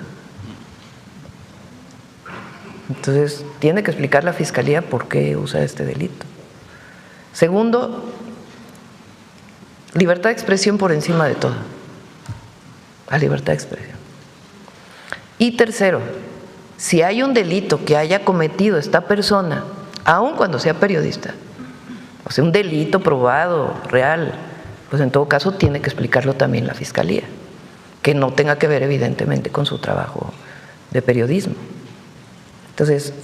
Entonces tiene que explicar la Fiscalía por qué usa este delito. Segundo, libertad de expresión por encima de todo. La libertad de expresión. Y tercero, si hay un delito que haya cometido esta persona, aun cuando sea periodista, o sea, un delito probado, real, pues en todo caso tiene que explicarlo también la Fiscalía, que no tenga que ver evidentemente con su trabajo de periodismo. Entonces,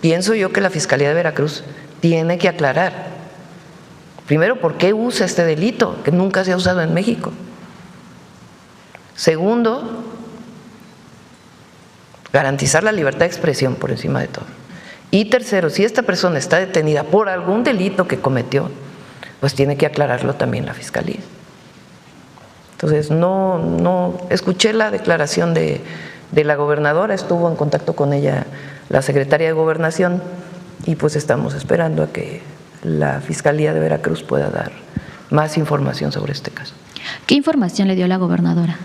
pienso yo que la Fiscalía de Veracruz tiene que aclarar, primero, ¿por qué usa este delito que nunca se ha usado en México? Segundo, garantizar la libertad de expresión por encima de todo. Y tercero, si esta persona está detenida por algún delito que cometió, pues tiene que aclararlo también la Fiscalía. Entonces, no escuché la declaración de la gobernadora, estuvo en contacto con ella la secretaria de Gobernación y pues estamos esperando a que la Fiscalía de Veracruz pueda dar más información sobre este caso. ¿Qué información le dio la gobernadora?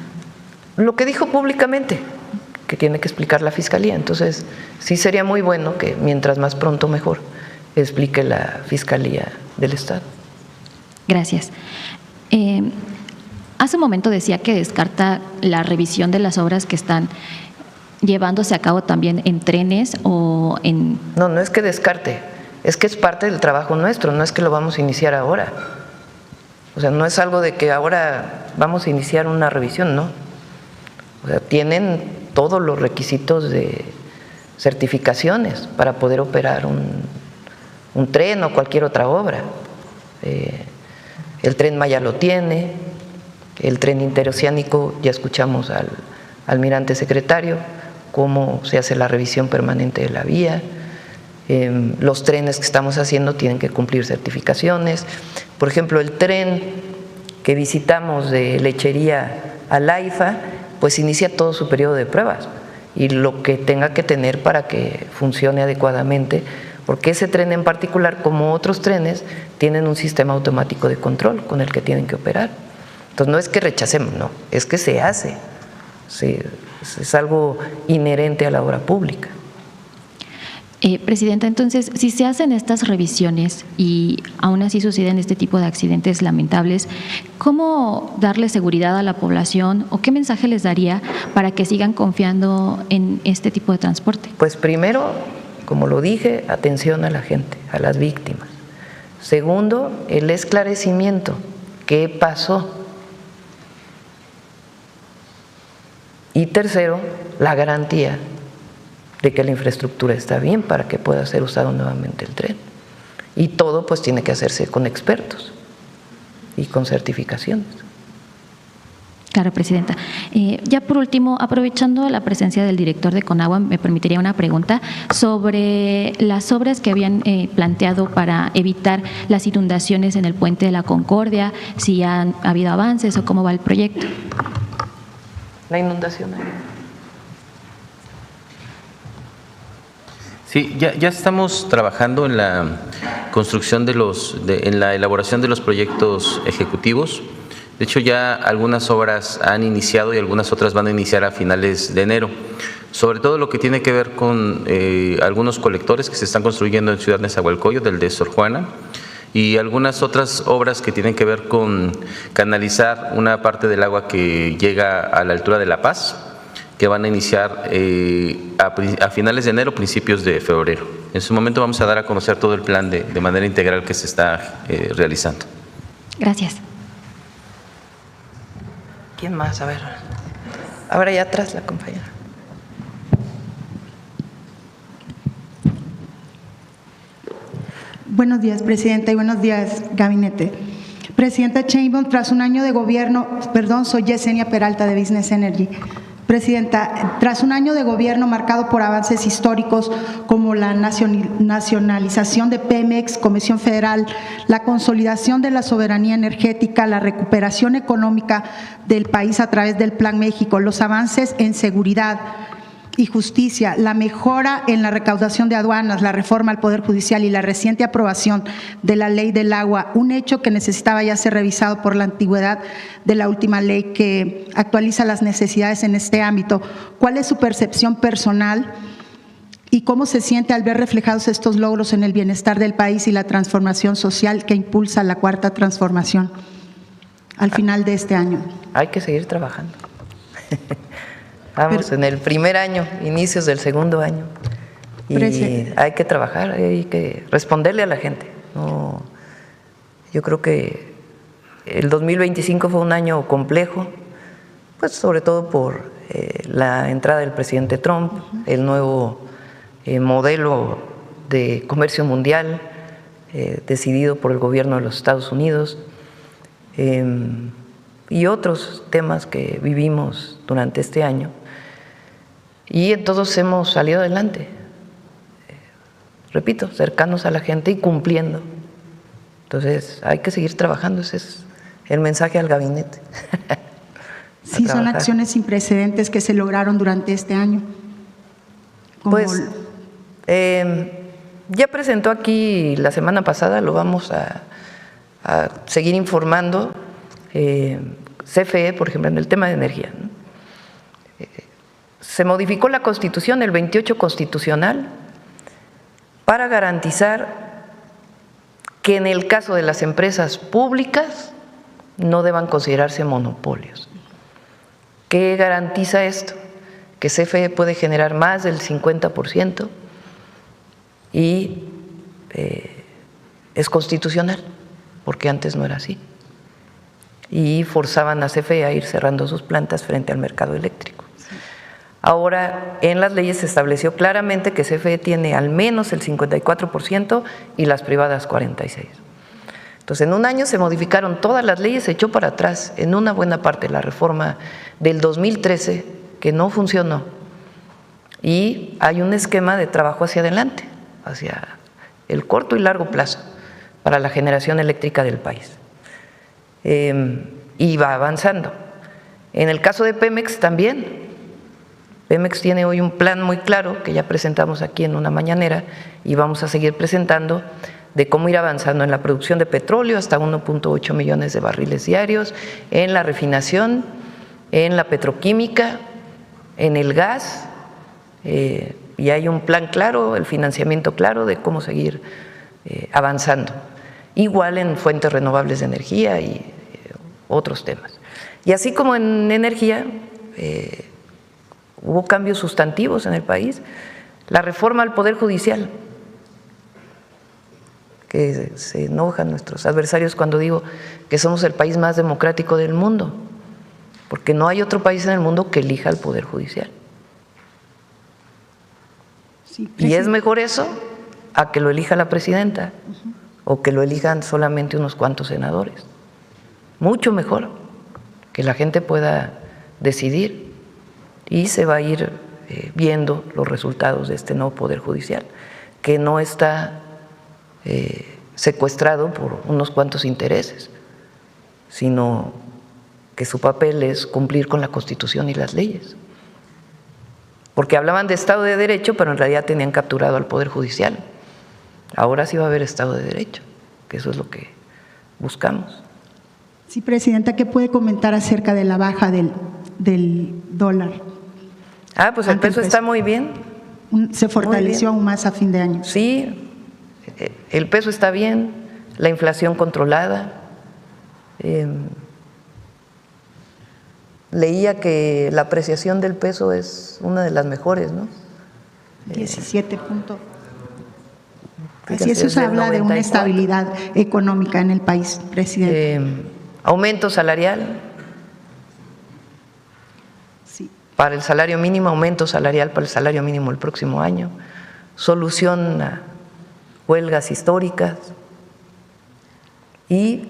Lo que dijo públicamente, que tiene que explicar la Fiscalía. Entonces, sí sería muy bueno que mientras más pronto mejor explique la Fiscalía del Estado. Gracias. Hace un momento decía que descarta la revisión de las obras que están llevándose a cabo también en trenes o en… No es que descarte. Es que es parte del trabajo nuestro, no es que lo vamos a iniciar ahora. O sea, no es algo de que ahora vamos a iniciar una revisión, no. O sea, tienen todos los requisitos de certificaciones para poder operar un tren o cualquier otra obra. El Tren Maya lo tiene, el tren interoceánico, ya escuchamos al almirante secretario, cómo se hace la revisión permanente de la vía. Los trenes que estamos haciendo tienen que cumplir certificaciones. Por ejemplo, el tren que visitamos de Lechería a Laifa, pues inicia todo su periodo de pruebas y lo que tenga que tener para que funcione adecuadamente, porque ese tren en particular, como otros trenes, tienen un sistema automático de control con el que tienen que operar. Entonces no es que rechacemos, no, es que se hace, es algo inherente a la obra pública. Presidenta, entonces, si se hacen estas revisiones y aún así suceden este tipo de accidentes lamentables, ¿cómo darle seguridad a la población o qué mensaje les daría para que sigan confiando en este tipo de transporte? Pues primero, como lo dije, atención a la gente, a las víctimas. Segundo, el esclarecimiento. ¿Qué pasó? Y tercero, la garantía de que la infraestructura está bien para que pueda ser usado nuevamente el tren. Y todo pues tiene que hacerse con expertos y con certificaciones. Claro, Presidenta. Ya por último, aprovechando la presencia del director de Conagua, me permitiría una pregunta sobre las obras que habían planteado para evitar las inundaciones en el Puente de la Concordia, si han habido avances o cómo va el proyecto. La inundación ahí. Sí, ya estamos trabajando en la construcción en la elaboración de los proyectos ejecutivos. De hecho, ya algunas obras han iniciado y algunas otras van a iniciar a finales de enero. Sobre todo lo que tiene que ver con algunos colectores que se están construyendo en Ciudad Nezahualcóyotl, del de Sor Juana, y algunas otras obras que tienen que ver con canalizar una parte del agua que llega a la altura de La Paz, que van a iniciar a finales de enero, principios de febrero. En su momento vamos a dar a conocer todo el plan de manera integral que se está realizando. Gracias. ¿Quién más? A ver. Ahora allá atrás la compañera. Buenos días, Presidenta, y buenos días, Gabinete. Presidenta Sheinbaum, tras un año de gobierno, soy Yesenia Peralta de Business Energy. Presidenta, tras un año de gobierno marcado por avances históricos como la nacionalización de Pemex, Comisión Federal, la consolidación de la soberanía energética, la recuperación económica del país a través del Plan México, los avances en seguridad y justicia, la mejora en la recaudación de aduanas, la reforma al Poder Judicial y la reciente aprobación de la Ley del Agua, un hecho que necesitaba ya ser revisado por la antigüedad de la última ley que actualiza las necesidades en este ámbito. ¿Cuál es su percepción personal y cómo se siente al ver reflejados estos logros en el bienestar del país y la transformación social que impulsa la Cuarta Transformación al final de este año? Hay que seguir trabajando. Vamos en el primer año, inicios del segundo año. Y hay que trabajar, hay que responderle a la gente. No, yo creo que el 2025 fue un año complejo, pues sobre todo por la entrada del presidente Trump, el nuevo modelo de comercio mundial decidido por el gobierno de los Estados Unidos y otros temas que vivimos durante este año. Y en todos hemos salido adelante, repito, cercanos a la gente y cumpliendo. Entonces hay que seguir trabajando, ese es el mensaje al gabinete. Sí, son acciones sin precedentes que se lograron durante este año. Pues ya presentó aquí la semana pasada, lo vamos a seguir informando, CFE, por ejemplo, en el tema de energía, ¿no? Se modificó la Constitución, el 28 constitucional, para garantizar que en el caso de las empresas públicas no deban considerarse monopolios. ¿Qué garantiza esto? Que CFE puede generar más del 50% y es constitucional, porque antes no era así. Y forzaban a CFE a ir cerrando sus plantas frente al mercado eléctrico. Ahora, en las leyes se estableció claramente que CFE tiene al menos el 54% y las privadas 46%. Entonces, en un año se modificaron todas las leyes, se echó para atrás en una buena parte la reforma del 2013 que no funcionó y hay un esquema de trabajo hacia adelante, hacia el corto y largo plazo para la generación eléctrica del país. Y va avanzando. En el caso de Pemex también. Pemex tiene hoy un plan muy claro que ya presentamos aquí en una mañanera y vamos a seguir presentando de cómo ir avanzando en la producción de petróleo hasta 1.8 millones de barriles diarios, en la refinación, en la petroquímica, en el gas, y hay un plan claro, el financiamiento claro de cómo seguir avanzando. Igual en fuentes renovables de energía y otros temas. Y así como en energía, hubo cambios sustantivos en el país, La reforma al Poder Judicial, que se enojan nuestros adversarios cuando digo que somos el país más democrático del mundo, porque no hay otro país en el mundo que elija al Poder Judicial. Sí, y es mejor eso a que lo elija la presidenta o que lo elijan solamente unos cuantos senadores. Mucho mejor que la gente pueda decidir y se va a ir viendo los resultados de este nuevo Poder Judicial, que no está secuestrado por unos cuantos intereses, sino que su papel es cumplir con la Constitución y las leyes. Porque hablaban de Estado de Derecho, pero en realidad tenían capturado al Poder Judicial. Ahora sí va a haber Estado de Derecho, que eso es lo que buscamos. Sí, Presidenta, ¿qué puede comentar acerca de la baja del dólar? Pues el peso está muy bien. Se fortaleció aún más a fin de año. Sí, el peso está bien, la inflación controlada. Leía que la apreciación del peso es una de las mejores, ¿no? 17 puntos. Así eso se habla de una estabilidad económica en el país, Presidente. Aumento salarial. Sí. Para el salario mínimo, aumento salarial para el salario mínimo el próximo año. Solución a huelgas históricas y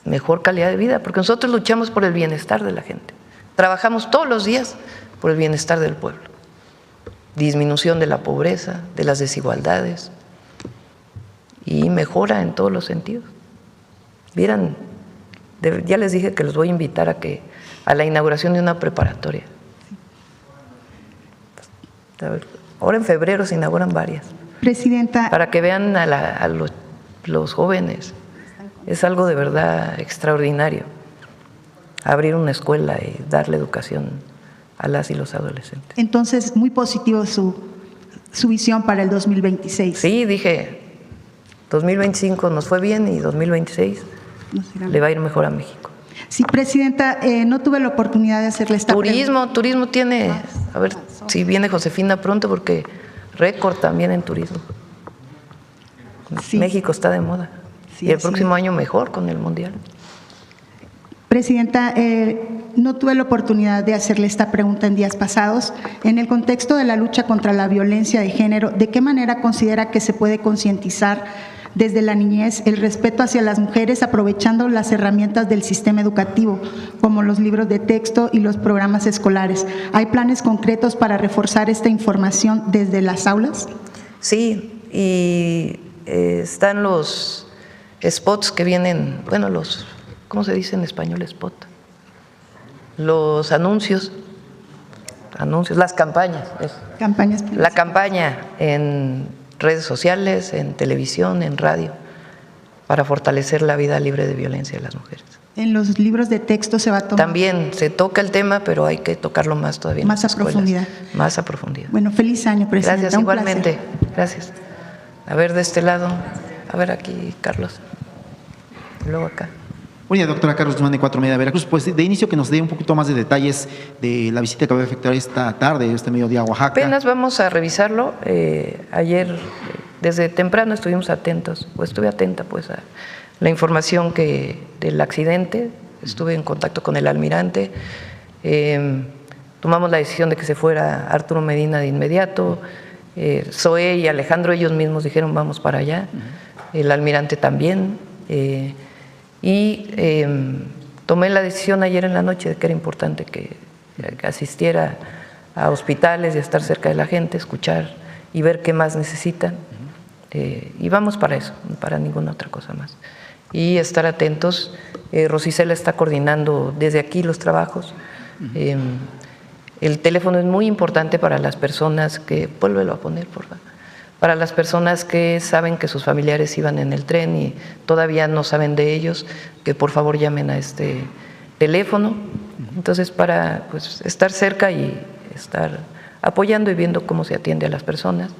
mejor calidad de vida, porque nosotros luchamos por el bienestar de la gente. Trabajamos todos los días por el bienestar del pueblo. Disminución de la pobreza, de las desigualdades y mejora en todos los sentidos. Vieran, ya les dije que los voy a invitar a la inauguración de una preparatoria. Ahora en febrero se inauguran varias. Presidenta. Para que vean a los jóvenes. Es algo de verdad extraordinario. Abrir una escuela y darle educación a las y los adolescentes. Entonces, muy positivo su visión para el 2026. Sí, dije, 2025 nos fue bien y 2026 le va a ir mejor a México. Sí, Presidenta, no tuve la oportunidad de hacerle esta pregunta. Turismo tiene, a ver si viene Josefina pronto, porque récord también en turismo. Sí. México está de moda. Sí, y el próximo año mejor con el Mundial. Presidenta, no tuve la oportunidad de hacerle esta pregunta en días pasados. En el contexto de la lucha contra la violencia de género, ¿de qué manera considera que se puede concientizar desde la niñez el respeto hacia las mujeres, aprovechando las herramientas del sistema educativo, como los libros de texto y los programas escolares? ¿Hay planes concretos para reforzar esta información desde las aulas? Sí, y están los spots que vienen, bueno, ¿cómo se dice en español spot? Los anuncios, las campañas. La campaña en redes sociales, en televisión, en radio, para fortalecer la vida libre de violencia de las mujeres. En los libros de texto se va a tomar. También se toca el tema, pero hay que tocarlo más todavía. Más a profundidad. Más a profundidad. Bueno, feliz año, Presidenta. Gracias, igualmente. Gracias. A ver, de este lado. A ver aquí, Carlos. Y luego acá. Buen día, doctora Carlos Guzmán de 4 Media Veracruz. Pues de inicio que nos dé un poquito más de detalles de la visita que va a efectuar esta tarde, este mediodía a Oaxaca. Apenas vamos a revisarlo. Ayer, desde temprano estuvimos atentos, o estuve atenta pues a la información del accidente. Estuve en contacto con el almirante. Tomamos la decisión de que se fuera Arturo Medina de inmediato. Zoé y Alejandro, ellos mismos dijeron vamos para allá. El almirante también. Tomé la decisión ayer en la noche de que era importante que asistiera a hospitales y a estar cerca de la gente, escuchar y ver qué más necesitan. Y vamos para eso, para ninguna otra cosa más. Y estar atentos. Rosicela está coordinando desde aquí los trabajos. El teléfono es muy importante para las personas que, vuélvelo a poner, por favor. Para las personas que saben que sus familiares iban en el tren y todavía no saben de ellos, que por favor llamen a este teléfono. Entonces, para pues, estar cerca y estar apoyando y viendo cómo se atiende a las personas.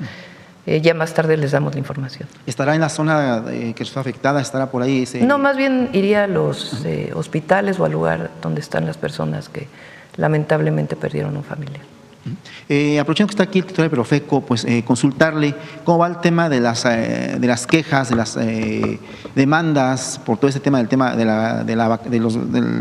Ya más tarde les damos la información. ¿Estará en la zona que está afectada? ¿Estará por ahí? No, más bien iría a los hospitales o al lugar donde están las personas que lamentablemente perdieron un familiar. Aprovechando que está aquí el titular de Profeco, pues consultarle cómo va el tema de las quejas, de las demandas por todo este tema del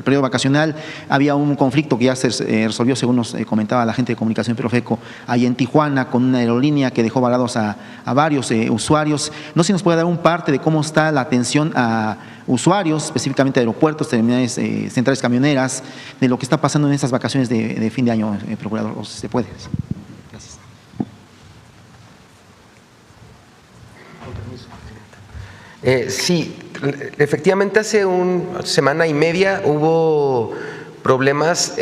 periodo vacacional. Había un conflicto que ya se resolvió, según nos comentaba la gente de comunicación de Profeco, ahí en Tijuana, con una aerolínea que dejó varados a varios usuarios. No sé si nos puede dar un parte de cómo está la atención a usuarios, específicamente de aeropuertos, terminales, centrales camioneras, de lo que está pasando en estas vacaciones de fin de año, procurador, o si se puede. Gracias. Sí, efectivamente hace una semana y media hubo problemas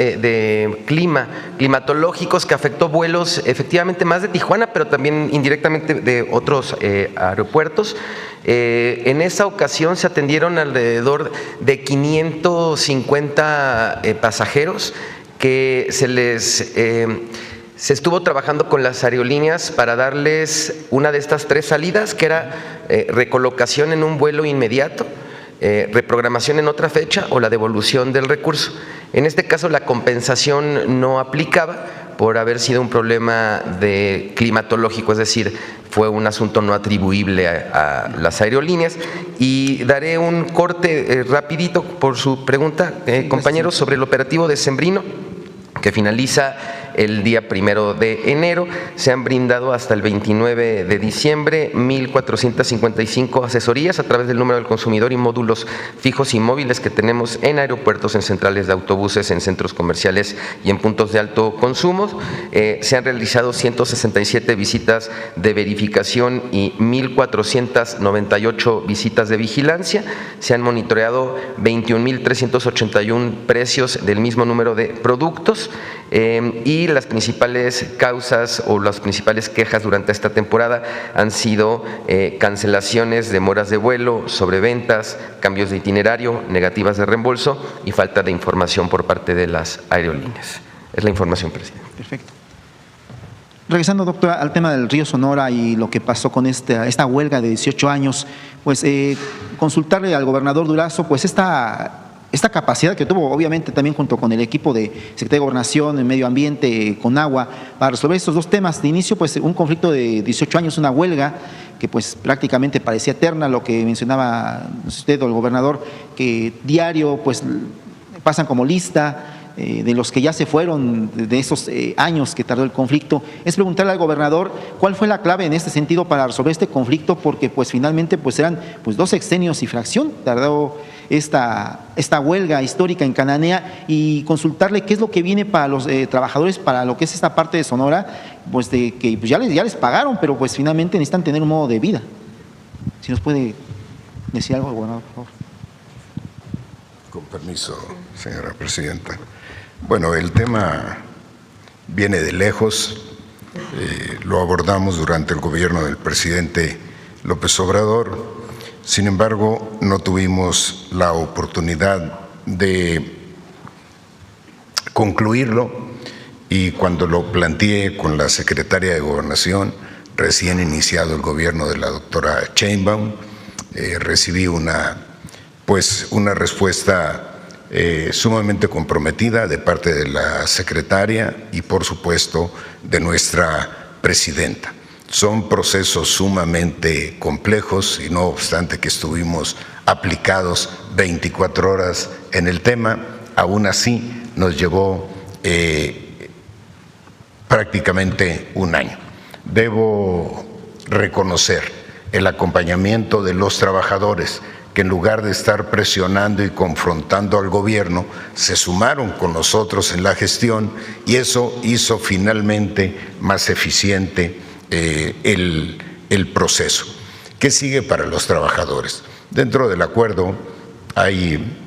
climatológicos que afectó vuelos efectivamente más de Tijuana, pero también indirectamente de otros aeropuertos. En esa ocasión se atendieron alrededor de 550 pasajeros que se estuvo trabajando con las aerolíneas para darles una de estas 3 salidas, que era recolocación en un vuelo inmediato, reprogramación en otra fecha o la devolución del recurso. En este caso la compensación no aplicaba por haber sido un problema climatológico, es decir, fue un asunto no atribuible a las aerolíneas. Y daré un corte rapidito por su pregunta, compañeros, sobre el operativo decembrino que finaliza el día 1 de enero. Se han brindado hasta el 29 de diciembre 1,455 asesorías a través del número del consumidor y módulos fijos y móviles que tenemos en aeropuertos, en centrales de autobuses, en centros comerciales y en puntos de alto consumo. Se han realizado 167 visitas de verificación y 1,498 visitas de vigilancia. Se han monitoreado 21,381 precios del mismo número de productos. Y las principales causas o las principales quejas durante esta temporada han sido cancelaciones, demoras de vuelo, sobreventas, cambios de itinerario, negativas de reembolso y falta de información por parte de las aerolíneas. Es la información, presidente. Perfecto. Regresando, doctora, al tema del río Sonora y lo que pasó con esta huelga de 18 años, pues consultarle al gobernador Durazo, pues esta capacidad que tuvo, obviamente también junto con el equipo de Secretaría de Gobernación, en Medio Ambiente, con agua, para resolver estos 2 temas. De inicio, pues un conflicto de 18 años, una huelga que pues prácticamente parecía eterna, lo que mencionaba usted o el gobernador, que diario pues pasan como lista de los que ya se fueron de esos años que tardó el conflicto. Es preguntarle al gobernador cuál fue la clave en este sentido para resolver este conflicto, porque pues finalmente pues eran 2 sexenios y fracción tardó esta huelga histórica en Cananea, y consultarle qué es lo que viene para los trabajadores, para lo que es esta parte de Sonora, pues de que pues ya les pagaron, pero pues finalmente necesitan tener un modo de vida. Si nos puede decir algo, gobernador, por favor. Con permiso, señora presidenta. Bueno, el tema viene de lejos, lo abordamos durante el gobierno del presidente López Obrador. Sin embargo, no tuvimos la oportunidad de concluirlo, y cuando lo planteé con la secretaria de Gobernación, recién iniciado el gobierno de la doctora Sheinbaum, recibí una respuesta sumamente comprometida de parte de la secretaria y, por supuesto, de nuestra presidenta. Son procesos sumamente complejos y no obstante que estuvimos aplicados 24 horas en el tema, aún así nos llevó prácticamente un año. Debo reconocer el acompañamiento de los trabajadores, que en lugar de estar presionando y confrontando al gobierno, se sumaron con nosotros en la gestión, y eso hizo finalmente más eficiente el proceso. ¿Qué sigue para los trabajadores? Dentro del acuerdo hay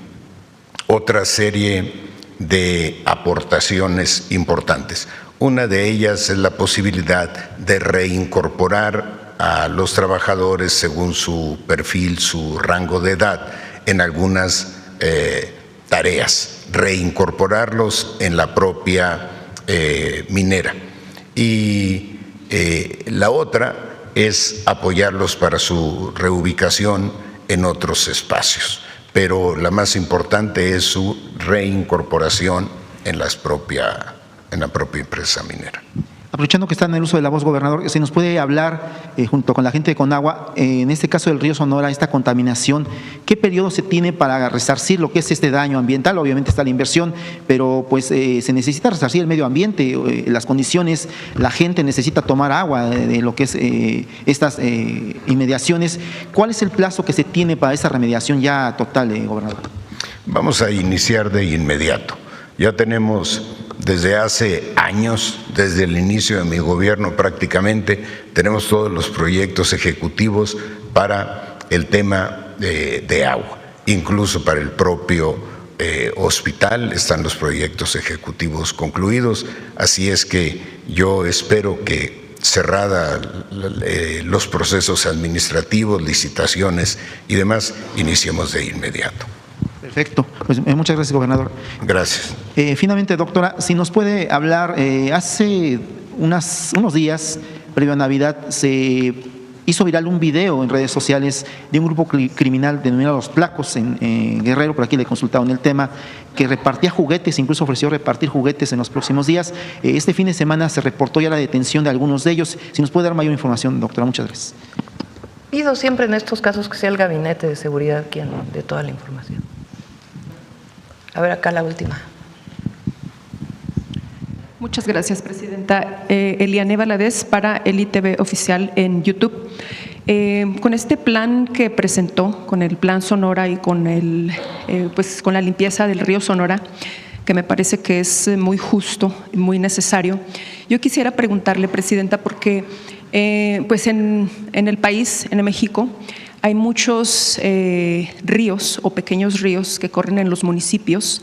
otra serie de aportaciones importantes. Una de ellas es la posibilidad de reincorporar a los trabajadores según su perfil, su rango de edad, en algunas tareas, reincorporarlos en la propia minera. Y la otra es apoyarlos para su reubicación en otros espacios, pero la más importante es su reincorporación en la propia en la propia empresa minera. Aprovechando que está en el uso de la voz, gobernador, si nos puede hablar junto con la gente de Conagua, en este caso del río Sonora, esta contaminación, ¿qué periodo se tiene para resarcir lo que es este daño ambiental? Obviamente está la inversión, pero pues se necesita resarcir el medio ambiente, las condiciones, la gente necesita tomar agua de lo que es estas inmediaciones. ¿Cuál es el plazo que se tiene para esa remediación ya total, gobernador? Vamos a iniciar de inmediato. Ya tenemos desde hace años, desde el inicio de mi gobierno prácticamente, tenemos todos los proyectos ejecutivos para el tema de agua. Incluso para el propio hospital están los proyectos ejecutivos concluidos. Así es que yo espero que cerrada los procesos administrativos, licitaciones y demás, iniciemos de inmediato. Perfecto, pues muchas gracias, gobernador. Gracias. Finalmente, doctora, si nos puede hablar, hace unos días, previo a Navidad, se hizo viral un video en redes sociales de un grupo criminal denominado Los Placos en Guerrero, por aquí le consultaron el tema, que repartía juguetes, incluso ofreció repartir juguetes en los próximos días. Este fin de semana se reportó ya la detención de algunos de ellos. Si nos puede dar mayor información, doctora, muchas gracias. Pido siempre en estos casos que sea el Gabinete de Seguridad quien dé toda la información. A ver, acá la última. Muchas gracias, presidenta. Eliane Valadez para el ITV Oficial en YouTube. Con este plan que presentó, con el Plan Sonora y con con la limpieza del río Sonora, que me parece que es muy justo y muy necesario, yo quisiera preguntarle, presidenta, porque pues en el país, en México, hay muchos ríos o pequeños ríos que corren en los municipios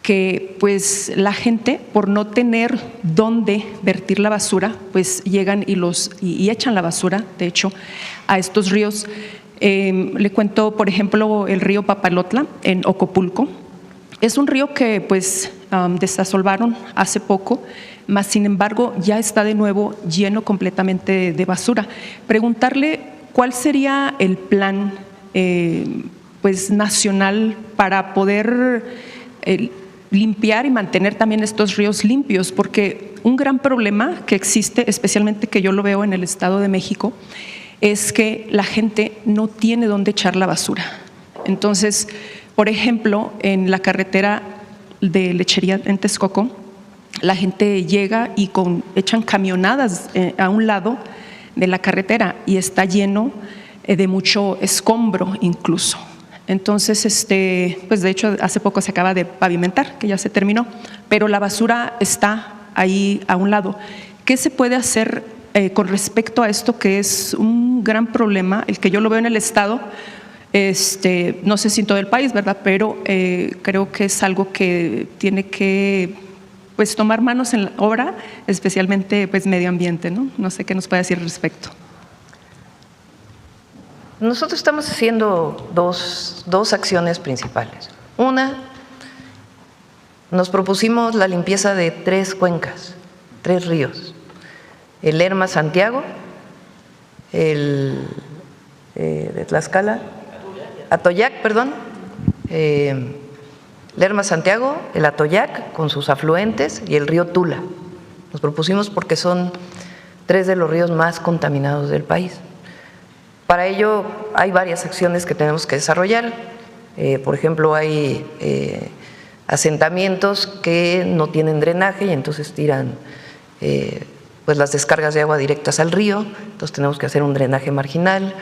que pues la gente, por no tener dónde vertir la basura, pues llegan y echan la basura, de hecho, a estos ríos. Le cuento, por ejemplo, el río Papalotla en Ocopulco. Es un río que pues desasolvaron hace poco, mas sin embargo ya está de nuevo lleno completamente de basura. Preguntarle cuál sería el plan pues nacional para poder limpiar y mantener también estos ríos limpios, porque un gran problema que existe, especialmente que yo lo veo en el Estado de México, es que la gente no tiene dónde echar la basura. Entonces, por ejemplo, en la carretera de Lechería en Texcoco, la gente llega y echan camionadas a un lado de la carretera y está lleno de mucho escombro incluso. Entonces, pues de hecho hace poco se acaba de pavimentar, que ya se terminó, pero la basura está ahí a un lado. ¿Qué se puede hacer con respecto a esto, que es un gran problema, el que yo lo veo en el Estado? No sé si en todo el país, ¿verdad? Pero creo que es algo que tiene que pues tomar manos en la obra, especialmente pues medio ambiente, ¿no? No sé qué nos puede decir al respecto. Nosotros estamos haciendo dos acciones principales. Una, nos propusimos la limpieza de 3 cuencas, 3 ríos. El Lerma Santiago, el de Tlaxcala, Atoyac, perdón, Lerma Santiago, el Atoyac con sus afluentes y el río Tula. Nos propusimos porque son 3 de los ríos más contaminados del país. Para ello hay varias acciones que tenemos que desarrollar. Por ejemplo, hay asentamientos que no tienen drenaje y entonces tiran pues las descargas de agua directas al río, entonces tenemos que hacer un drenaje marginal,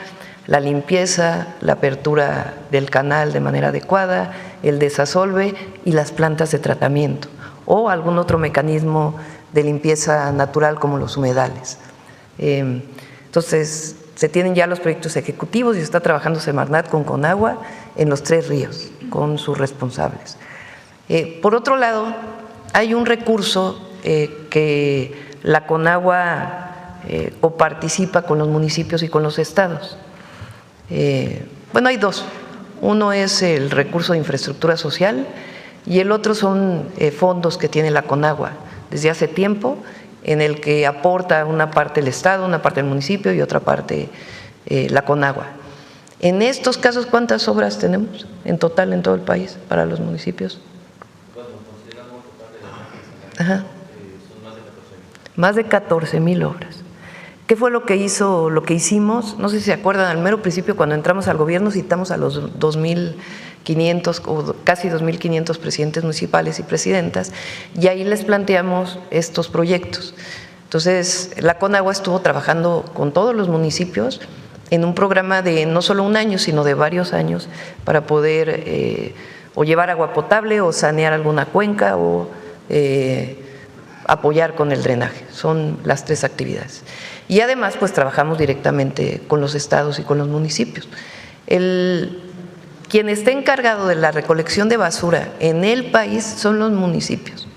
la limpieza, la apertura del canal de manera adecuada, el desasolve y las plantas de tratamiento o algún otro mecanismo de limpieza natural como los humedales. Entonces, se tienen ya los proyectos ejecutivos y está trabajando Semarnat con Conagua en los 3 ríos, con sus responsables. Por otro lado, hay un recurso que la Conagua coparticipa con los municipios y con los estados. Bueno, hay 2. Uno es el recurso de infraestructura social y el otro son fondos que tiene la Conagua desde hace tiempo, en el que aporta una parte el Estado, una parte el municipio y otra parte la Conagua. En estos casos, ¿cuántas obras tenemos en total en todo el país para los municipios? Bueno, consideramos total de Ajá. Más de 14,000 obras. ¿Qué fue lo que hicimos? No sé si se acuerdan, al mero principio cuando entramos al gobierno citamos a los 2,500 o casi 2,500 presidentes municipales y presidentas y ahí les planteamos estos proyectos. Entonces, la Conagua estuvo trabajando con todos los municipios en un programa de no solo un año, sino de varios años para poder o llevar agua potable o sanear alguna cuenca o apoyar con el drenaje. Son las 3 actividades. Y además, pues trabajamos directamente con los estados y con los municipios. Quien esté encargado de la recolección de basura en el país son los municipios.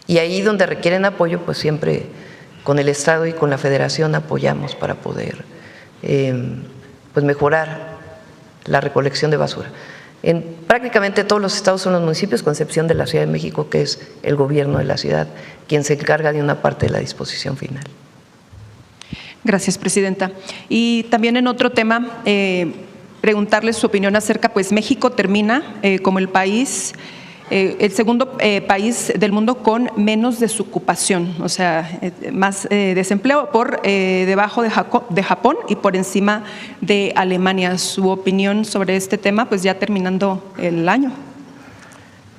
Y ahí donde requieren apoyo, pues siempre con el estado y con la federación apoyamos para poder pues mejorar la recolección de basura. En prácticamente todos los estados son los municipios, con excepción de la Ciudad de México, que es el gobierno de la ciudad quien se encarga de una parte de la disposición final. Gracias, Presidenta. Y también en otro tema, preguntarle su opinión acerca, pues México termina como el país, el segundo país del mundo con menos desocupación, o sea, más desempleo por debajo de Japón y por encima de Alemania. Su opinión sobre este tema, pues ya terminando el año.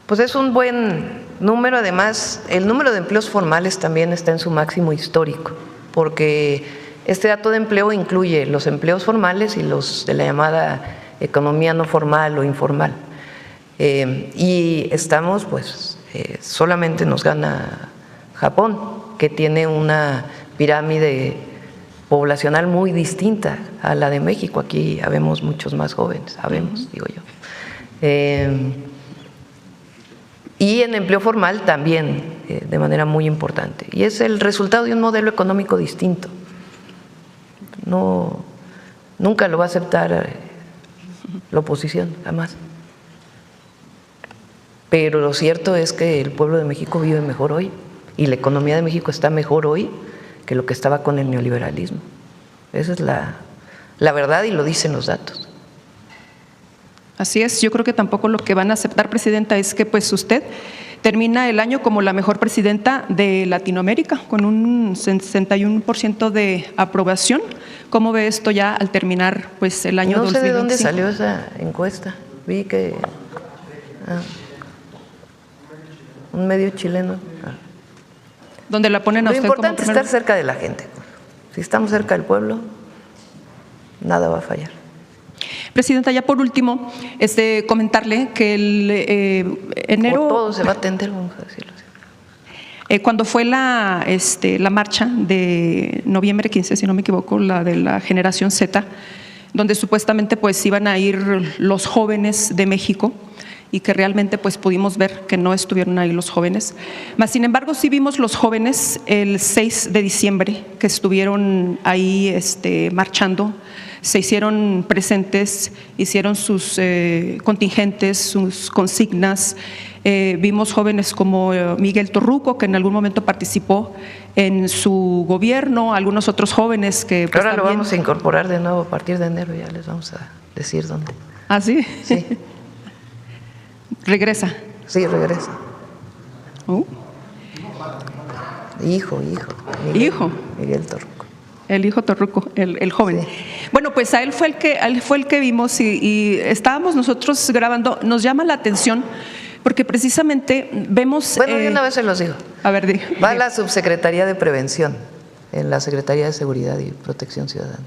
Pues es un buen número, además el número de empleos formales también está en su máximo histórico, porque este dato de empleo incluye los empleos formales y los de la llamada economía no formal o informal. Y estamos, pues, solamente nos gana Japón, que tiene una pirámide poblacional muy distinta a la de México. Aquí habemos muchos más jóvenes, digo yo. Y en empleo formal también, de manera muy importante. Y es el resultado de un modelo económico distinto. No, nunca lo va a aceptar la oposición, jamás. Pero lo cierto es que el pueblo de México vive mejor hoy y la economía de México está mejor hoy que lo que estaba con el neoliberalismo. Esa es la verdad y lo dicen los datos. Así es, yo creo que tampoco lo que van a aceptar, Presidenta, es que pues usted termina el año como la mejor presidenta de Latinoamérica, con un 61% de aprobación. ¿Cómo ve esto ya al terminar pues el año 2025? No sé de dónde salió esa encuesta. Vi que un medio chileno. Donde la ponen a usted como importante es estar cerca de la gente. Si estamos cerca del pueblo, nada va a fallar. Presidenta, ya por último, comentarle que el enero… O todo se va a atender, vamos a decirlo así. Cuando fue la marcha de noviembre 15, si no me equivoco, la de la generación Z, donde supuestamente pues iban a ir los jóvenes de México y que realmente pues pudimos ver que no estuvieron ahí los jóvenes. Mas, sin embargo, sí vimos los jóvenes el 6 de diciembre que estuvieron ahí marchando. Se hicieron presentes, hicieron sus contingentes, sus consignas. Vimos jóvenes como Miguel Torruco, que en algún momento participó en su gobierno, algunos otros jóvenes que… Pues, ahora lo vamos a incorporar de nuevo a partir de enero, ya les vamos a decir dónde. ¿Ah, sí? Sí. ¿Regresa? Sí, regresa. Hijo. Miguel Torruco. El hijo Torruco, el joven. Sí. Bueno, pues a él fue el que vimos y estábamos nosotros grabando. Nos llama la atención porque precisamente vemos… Bueno, yo una vez se los digo. A ver, va a la Subsecretaría de Prevención, en la Secretaría de Seguridad y Protección Ciudadana.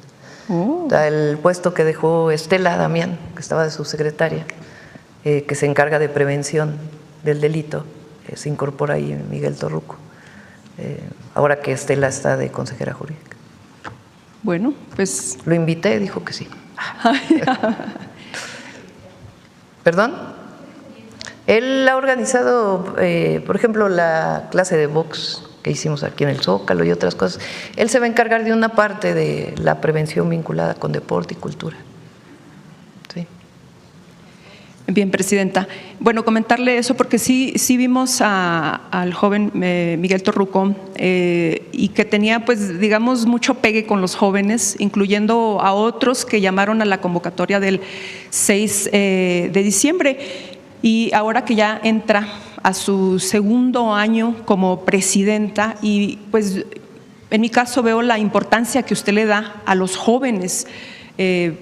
Está el puesto que dejó Estela Damián, que estaba de subsecretaria, que se encarga de prevención del delito. Se incorpora ahí Miguel Torruco, ahora que Estela está de consejera jurídica. Bueno, pues… Lo invité, dijo que sí. ¿Perdón? Él ha organizado, por ejemplo, la clase de box que hicimos aquí en el Zócalo y otras cosas. Él se va a encargar de una parte de la prevención vinculada con deporte y cultura. Sí. Bien, Presidenta. Bueno, comentarle eso porque sí vimos al joven Miguel Torruco y que tenía, pues, digamos, mucho pegue con los jóvenes, incluyendo a otros que llamaron a la convocatoria del 6 de diciembre. Y ahora que ya entra a su segundo año como presidenta y pues en mi caso veo la importancia que usted le da a los jóvenes,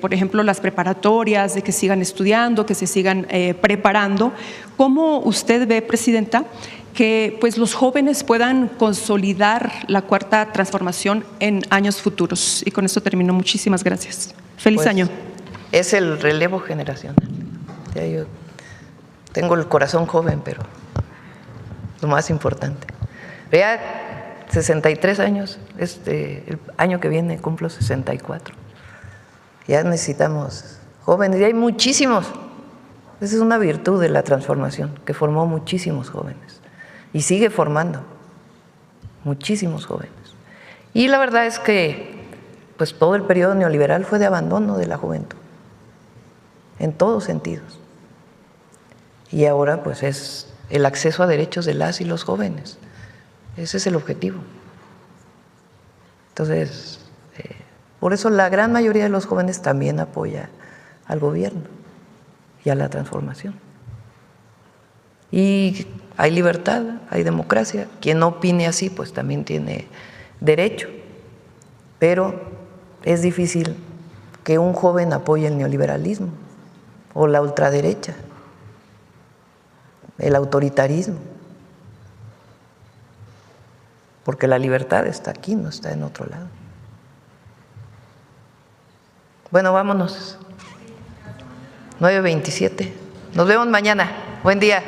por ejemplo, las preparatorias, de que sigan estudiando, que se sigan preparando. ¿Cómo usted ve, presidenta, que pues los jóvenes puedan consolidar la cuarta transformación en años futuros? Y con esto termino. Muchísimas gracias. Feliz Pues, año. Es el relevo generacional. Ya yo tengo el corazón joven, pero lo más importante. Ya 63 años, el año que viene cumplo 64. Ya necesitamos jóvenes, y hay muchísimos. Esa es una virtud de la transformación, que formó muchísimos jóvenes y sigue formando muchísimos jóvenes. Y la verdad es que pues todo el periodo neoliberal fue de abandono de la juventud, en todos sentidos. Y ahora pues es el acceso a derechos de las y los jóvenes. Ese es el objetivo. Entonces, por eso la gran mayoría de los jóvenes también apoya al gobierno y a la transformación. Y hay libertad, hay democracia. Quien no opine así, pues también tiene derecho. Pero es difícil que un joven apoye el neoliberalismo o la ultraderecha, el autoritarismo. Porque la libertad está aquí, no está en otro lado. Bueno, vámonos. 9:27. Nos vemos mañana. Buen día.